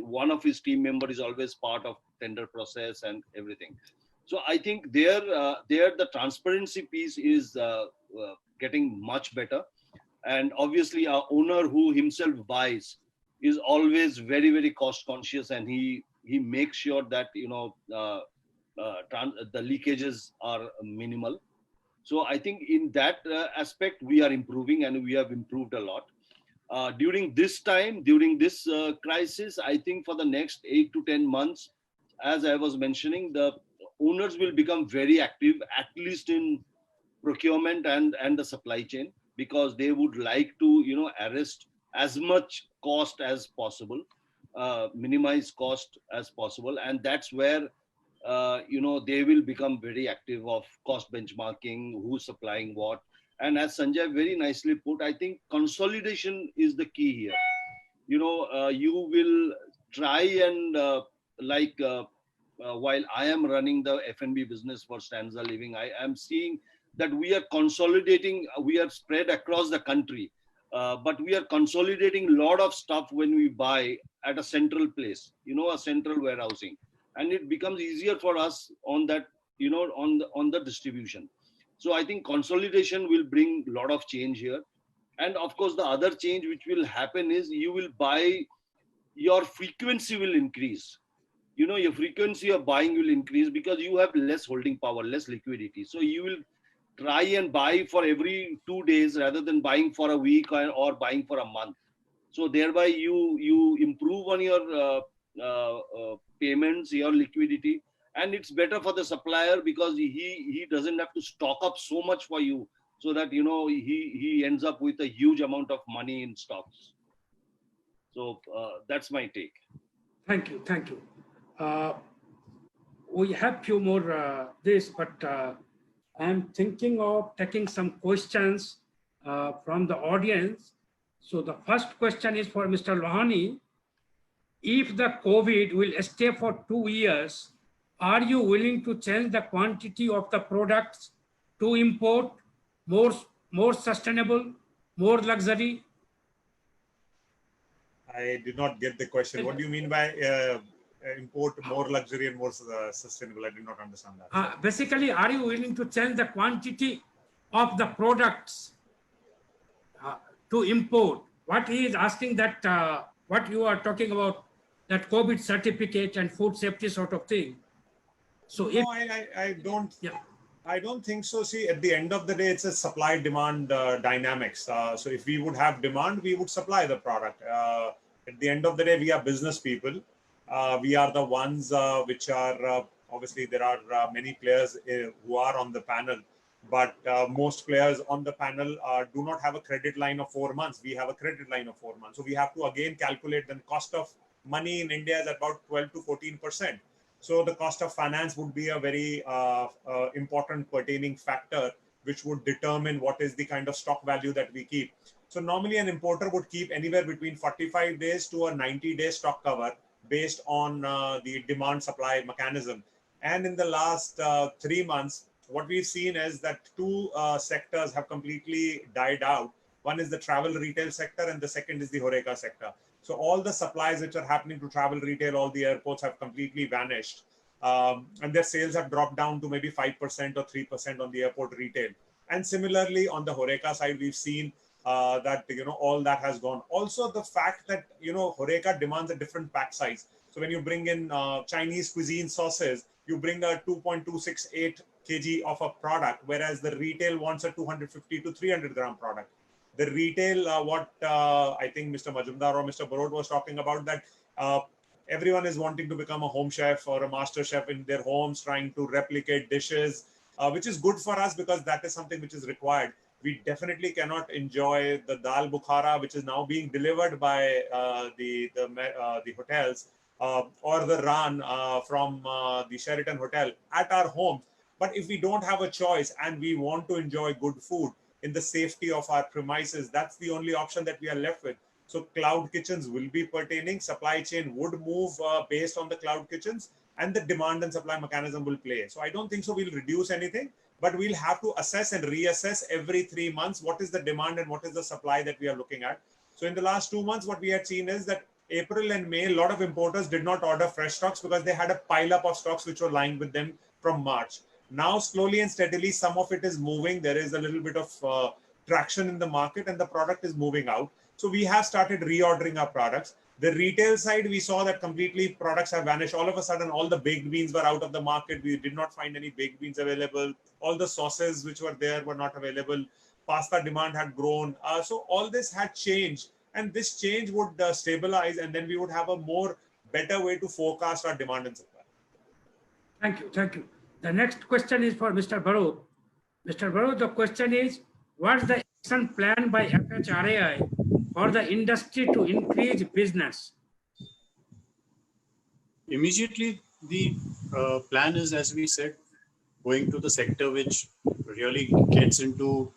one of his team members is always part of tender process and everything. So I think there the transparency piece is getting much better. And obviously our owner who himself buys is always very, very cost conscious, and he makes sure that the leakages are minimal. So I think in that aspect we are improving, and we have improved a lot. During this crisis, I think for the next 8 to 10 months, as I was mentioning, the owners will become very active, at least in procurement and the supply chain, because they would like to arrest as much cost as possible, minimize cost as possible, and that's where they will become very active of cost benchmarking, who's supplying what. And as Sanjay very nicely put, I think consolidation is the key here. You will try and while I am running the F&B business for Stanza Living, I am seeing that we are consolidating, we are spread across the country, but we are consolidating a lot of stuff when we buy at a central place, a central warehousing, and it becomes easier for us on that, on the distribution. So I think consolidation will bring a lot of change here. And of course, the other change which will happen is you will buy, your frequency will increase. Your frequency of buying will increase because you have less holding power, less liquidity. So you will try and buy for every 2 days rather than buying for a week or buying for a month. So thereby you improve on your payments, your liquidity, and it's better for the supplier because he doesn't have to stock up so much for you, so that he ends up with a huge amount of money in stocks. So that's my take. Thank you. We have few more but I'm thinking of taking some questions from the audience. So the first question is for Mr. Lohani. If the COVID will stay for 2 years, are you willing to change the quantity of the products to import more sustainable, more luxury? I did not get the question. What do you mean by import more luxury and more sustainable? I did not understand that. Basically, are you willing to change the quantity of the products to import? What he is asking that, what you are talking about, that COVID certificate and food safety sort of thing. So no, I don't. Yeah. I don't think so. See, at the end of the day, it's a supply-demand dynamics. So if we would have demand, we would supply the product. At the end of the day, we are business people. We are the ones which are, obviously, there are many players who are on the panel, but most players on the panel do not have a credit line of 4 months. We have a credit line of 4 months. So we have to again calculate the cost of money in India is about 12 to 14%. So the cost of finance would be a very important pertaining factor, which would determine what is the kind of stock value that we keep. So normally an importer would keep anywhere between 45 days to a 90-day stock cover based on the demand supply mechanism. And in the last 3 months, what we've seen is that two sectors have completely died out. One is the travel retail sector, and the second is the HoReCa sector. So all the supplies which are happening to travel retail, all the airports have completely vanished. And their sales have dropped down to maybe 5% or 3% on the airport retail. And similarly, on the HoReCa side, we've seen that, all that has gone. Also, the fact that, HoReCa demands a different pack size. So when you bring in Chinese cuisine sauces, you bring a 2.268 kg of a product, whereas the retail wants a 250 to 300 gram product. The retail, what I think Mr. Mazumdar or Mr. Barot was talking about, that everyone is wanting to become a home chef or a master chef in their homes, trying to replicate dishes, which is good for us because that is something which is required. We definitely cannot enjoy the dal bukhara, which is now being delivered by the hotels, or the ran from the Sheraton Hotel at our homes. But if we don't have a choice and we want to enjoy good food in the safety of our premises, that's the only option that we are left with. So cloud kitchens will be pertaining. Supply chain would move based on the cloud kitchens, and the demand and supply mechanism will play. So I don't think so we'll reduce anything, but we'll have to assess and reassess every 3 months what is the demand and what is the supply that we are looking at. So in the last 2 months, what we had seen is that April and May, a lot of importers did not order fresh stocks because they had a pile up of stocks which were lying with them from March. Now, slowly and steadily, some of it is moving. There is a little bit of traction in the market and the product is moving out. So we have started reordering our products. The retail side, we saw that completely products have vanished. All of a sudden, all the baked beans were out of the market. We did not find any baked beans available. All the sauces which were there were not available. Pasta demand had grown. So all this had changed. And this change would stabilize, and then we would have a more better way to forecast our demand and supply. Thank you. Thank you. The next question is for Mr. Barot. Mr. Barot, the question is, what's the action plan by FHRAI for the industry to increase business? Immediately, the plan is, as we said, going to the sector which really gets into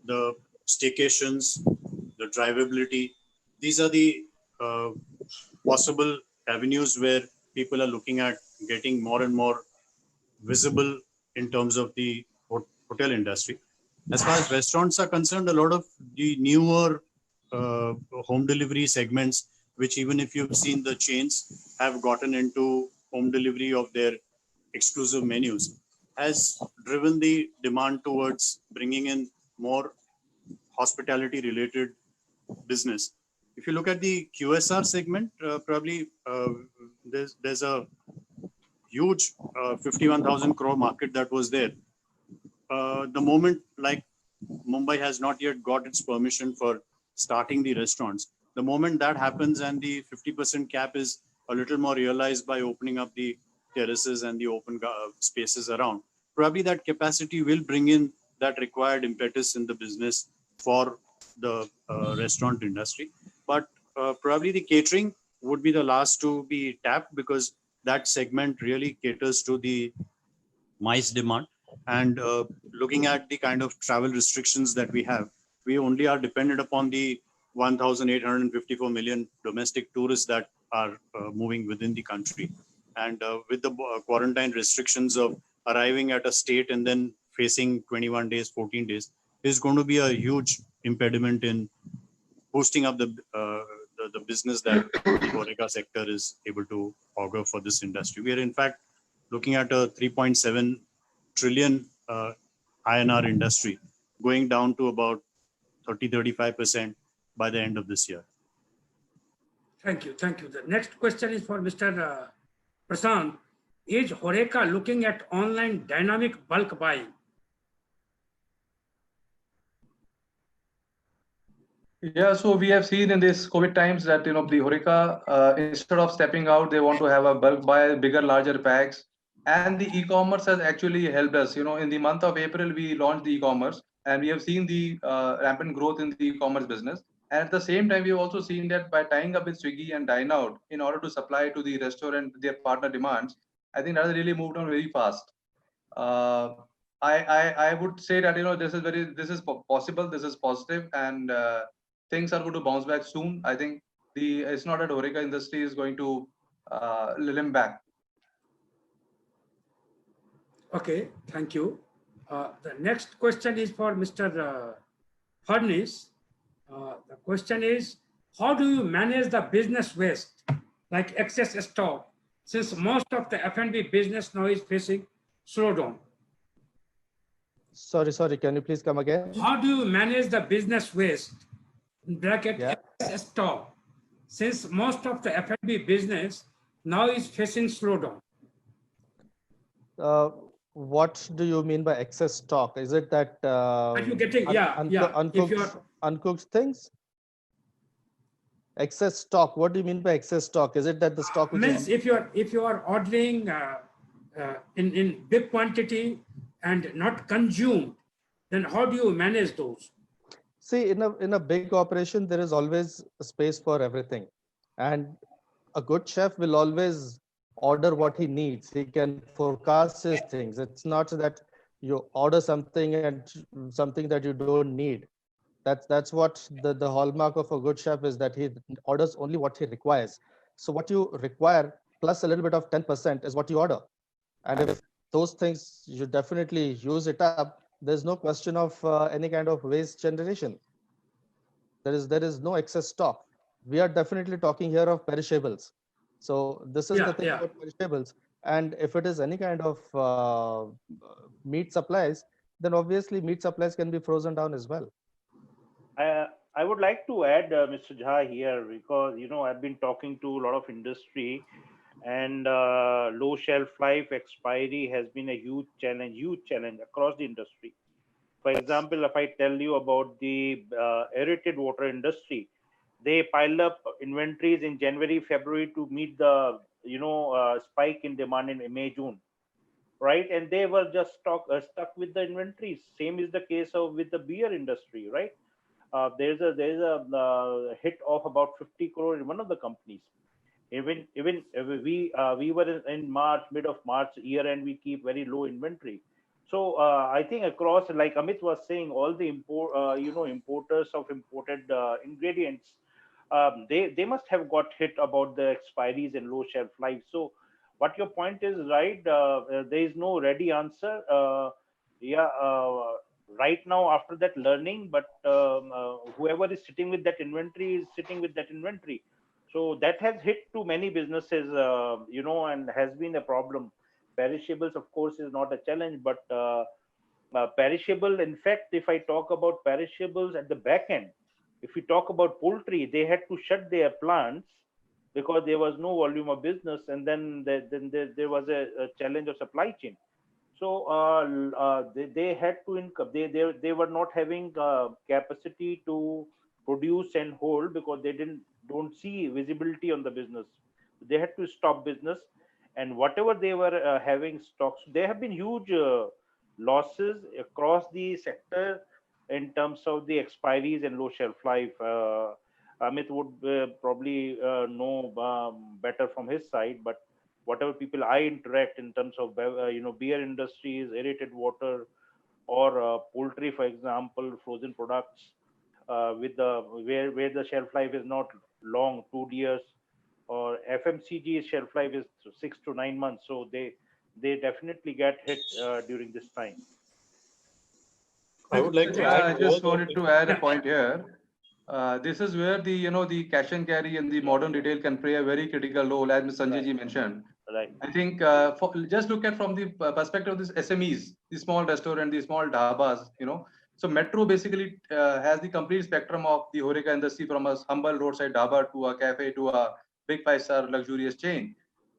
the staycations, the drivability. These are the possible avenues where people are looking at getting more and more visible in terms of the hotel industry. As far as restaurants are concerned, a lot of the newer home delivery segments, which even if you've seen the chains have gotten into home delivery of their exclusive menus, has driven the demand towards bringing in more hospitality related business. If you look at the QSR segment, probably there's a huge 51,000 crore market that was there. The moment, like Mumbai has not yet got its permission for starting the restaurants, the moment that happens and the 50% cap is a little more realized by opening up the terraces and the open spaces around, probably that capacity will bring in that required impetus in the business for the restaurant industry. But probably the catering would be the last to be tapped, because that segment really caters to the MICE demand. And looking at the kind of travel restrictions that we have, we only are dependent upon the 1,854 million domestic tourists that are moving within the country. And with the quarantine restrictions of arriving at a state and then facing 21 days, 14 days, is going to be a huge impediment in boosting up the business that the HoReCa sector is able to augur for this industry. We are in fact looking at a 3.7 trillion INR industry going down to about 30-35% by the end of this year. Thank you. Thank you. The next question is for Mr. Prashant. Is HoReCa looking at online dynamic bulk buying? Yeah, so we have seen in this COVID times that, the HoReCa, instead of stepping out, they want to have a bulk buy, bigger, larger packs. And the e-commerce has actually helped us. In the month of April, we launched the e-commerce, and we have seen the rampant growth in the e-commerce business. And at the same time, we've also seen that by tying up with Swiggy and Dine Out in order to supply to the restaurant their partner demands, I think that has really moved on very fast. I would say that this is possible, this is positive, and things are going to bounce back soon. I think it's not that HoReCa industry is going to limp back. Okay, thank you. The next question is for Mr. Fadnis, the question is, how do you manage the business waste, like excess stock, since most of the F&B business now is facing slowdown? Sorry, can you please come again? How do you manage the business waste, in bracket Yeah. excess stock, since most of the F&B business now is facing slowdown? What do you mean by excess stock? Is it that Are you getting, if you're, uncooked things? Excess stock. What do you mean by excess stock? Is it that the stock which means is if you are ordering in big quantity and not consumed, then how do you manage those? see in a big operation there is always a space for everything, and a good chef will always order what he needs. He can forecast his things. It's not that you order something and something that you don't need. That's what the hallmark of a good chef is, that he orders only what he requires. So what you require plus a little bit of 10% is what you order. And if those things you definitely use it up, there's no question of any kind of waste generation. There is no excess stock. We are definitely talking here of perishables. So this is the thing about perishables. And if it is any kind of meat supplies, then obviously meat supplies can be frozen down as well. I would like to add, Mr. Jha here, because I've been talking to a lot of industry, and low shelf life expiry has been a huge challenge across the industry. For example, if I tell you about the aerated water industry, they piled up inventories in January, February to meet the spike in demand in May, June, right? And they were just stuck with the inventories. Same is the case with the beer industry, right? There's a hit of about 50 crore in one of the companies. Even we were in March, mid of March year, and we keep very low inventory. So I think across, like Amit was saying, all the importers of imported ingredients, they must have got hit about the expiries and low shelf life. So what your point is right. There is no ready answer. Right now after that learning, but whoever is sitting with that inventory is sitting with that inventory. So that has hit to many businesses, and has been a problem. Perishables, of course, is not a challenge, but perishable, in fact, if I talk about perishables at the back end, if we talk about poultry, they had to shut their plants because there was no volume of business, and then there was a challenge of supply chain. So they had to they were not having capacity to produce and hold because they don't see visibility on the business. They had to stop business, and whatever they were having stocks, there have been huge losses across the sector in terms of the expiries and low shelf life. Amit would probably know better from his side, but whatever people I interact in terms of beer industries, aerated water, or poultry, for example, frozen products, with where the shelf life is not long, 2 years, or FMCG shelf life is 6 to 9 months. So they definitely get hit during this time. I would like to I add. just wanted to add a point here. This is where the cash and carry and the modern retail can play a very critical role, as Mr. Sanjay ji mentioned. Right. I think just look at from the perspective of these SMEs, the small restaurant, the small dhabas, So Metro basically has the complete spectrum of the HoReCa industry, from a humble roadside dhaba to a cafe to a big 5-star luxurious chain.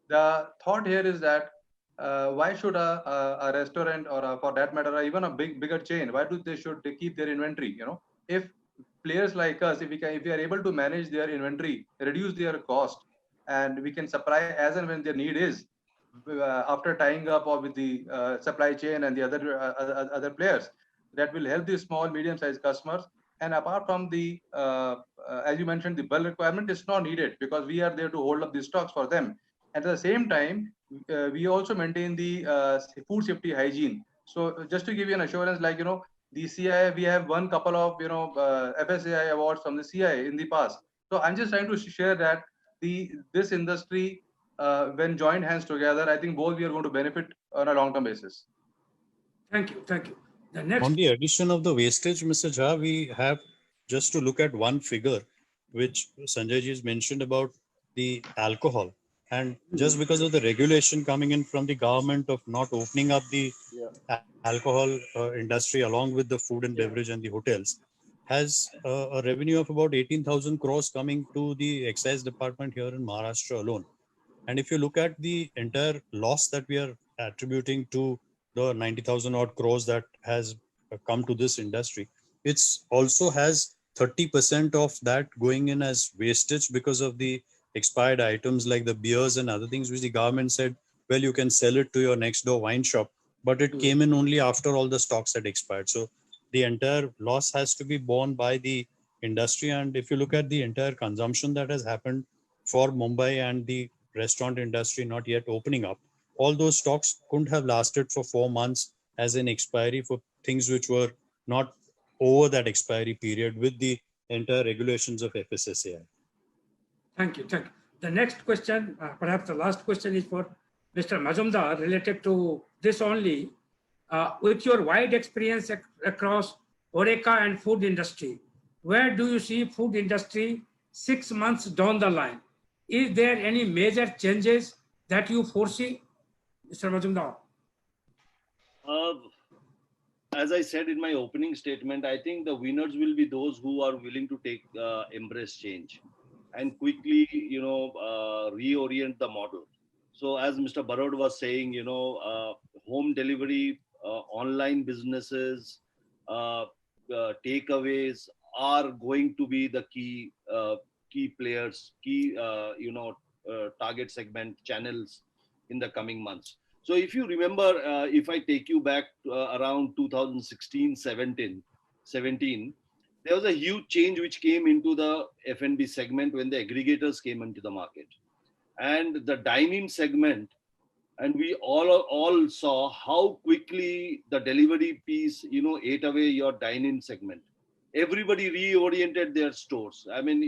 The thought here is that why should a restaurant, or for that matter, even a bigger chain, why do they should keep their inventory? If players like us, if we are able to manage their inventory, reduce their cost, and we can supply as and when their need is, after tying up with the supply chain and the other players, that will help the small, medium-sized customers. And apart from the, as you mentioned, the bulk requirement is not needed because we are there to hold up the stocks for them. And at the same time, we also maintain the food safety hygiene. So just to give you an assurance, like, the CII, we have won couple of, FSAI awards from the CII in the past. So I'm just trying to share that this industry, when joined hands together, I think both we are going to benefit on a long-term basis. Thank you. The next, On the addition of the wastage, Mr. Jha, we have just to look at one figure, which Sanjay ji has mentioned about the alcohol. And just because of the regulation coming in from the government of not opening up the alcohol industry along with the food and beverage and the hotels, has a revenue of about 18,000 crores coming to the excise department here in Maharashtra alone. And if you look at the entire loss that we are attributing to the 90,000 odd crores that has come to this industry, it's also has 30% of that going in as wastage because of the expired items like the beers and other things, which the government said, well, you can sell it to your next door wine shop, but it came in only after all the stocks had expired. So the entire loss has to be borne by the industry. And if you look at the entire consumption that has happened for Mumbai and the restaurant industry not yet opening up, all those stocks couldn't have lasted for 4 months as an expiry for things which were not over that expiry period with the entire regulations of FSSAI. thank you. The next question, perhaps the last question, is for Mr. Mazumdar, related to this only. With your wide experience across HoReCa and food industry, where do you see food industry 6 months down the line? Is there any major changes that you foresee, Mr. Mazumdar? As I said in my opening statement, I think the winners will be those who are willing to take embrace change and quickly, reorient the model. So as Mr. Barot was saying, home delivery, online businesses, takeaways are going to be the key players, target segment channels in the coming months. So if you remember, if I take you back around 2016-17, there was a huge change which came into the F&B segment when the aggregators came into the market. And the dine-in segment, and we all saw how quickly the delivery piece, ate away your dine-in segment. Everybody reoriented their stores. I mean,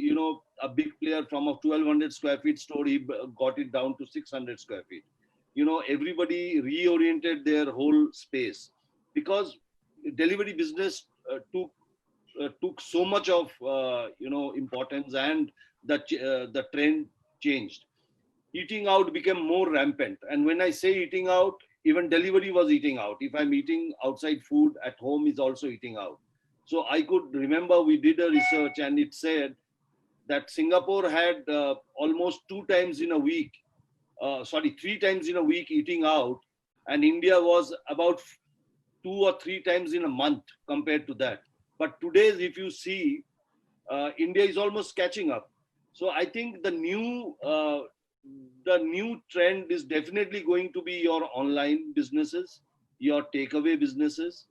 a big player from a 1,200 square feet store, he got it down to 600 square feet. Everybody reoriented their whole space because delivery business took so much of, importance, and the trend changed. Eating out became more rampant. And when I say eating out, even delivery was eating out. If I'm eating outside food, at home is also eating out. So I could remember we did a research and it said that Singapore had almost 3 times in a week eating out, and India was about 2 or 3 times in a month compared to that. But today, if you see, India is almost catching up. So I think the new trend is definitely going to be your online businesses, your takeaway businesses,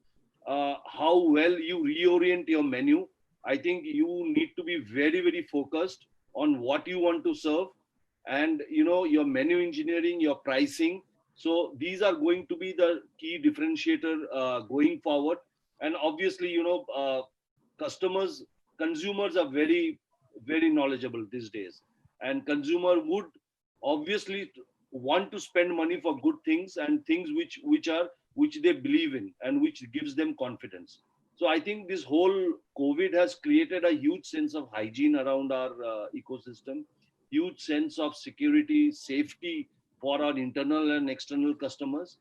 how well you reorient your menu. I think you need to be very, very focused on what you want to serve, and your menu engineering, your pricing. So these are going to be the key differentiator going forward. And obviously, consumers are very, very knowledgeable these days, and consumer would obviously want to spend money for good things and things which they believe in and which gives them confidence. So I think this whole COVID has created a huge sense of hygiene around our ecosystem, huge sense of security, safety for our internal and external customers.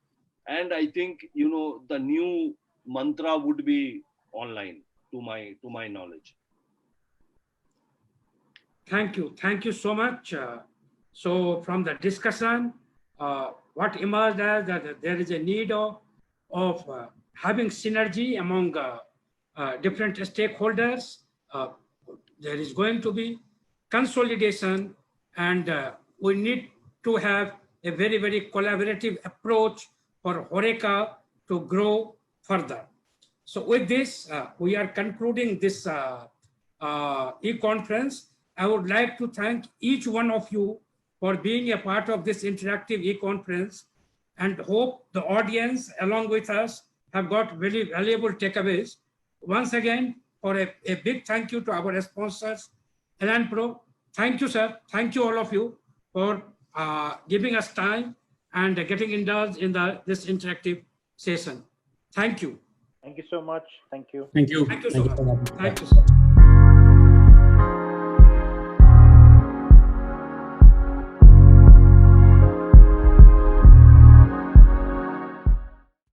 And I think, the new mantra would be online, to my knowledge. Thank you so much. So from the discussion, what emerged as that there is a need of having synergy among different stakeholders. There is going to be consolidation, and we need to have a very, very collaborative approach for HoReCa to grow further. So with this, we are concluding this e-conference. I would like to thank each one of you for being a part of this interactive e-conference, and hope the audience along with us have got very valuable takeaways. Once again, for a big thank you to our sponsors, Elan Pro. Thank you, sir. Thank you all of you for giving us time and getting indulged in this interactive session. Thank you. Thank you so much. Thank you. Thank you. Thank you so Thank you much. so much. Thank you, sir.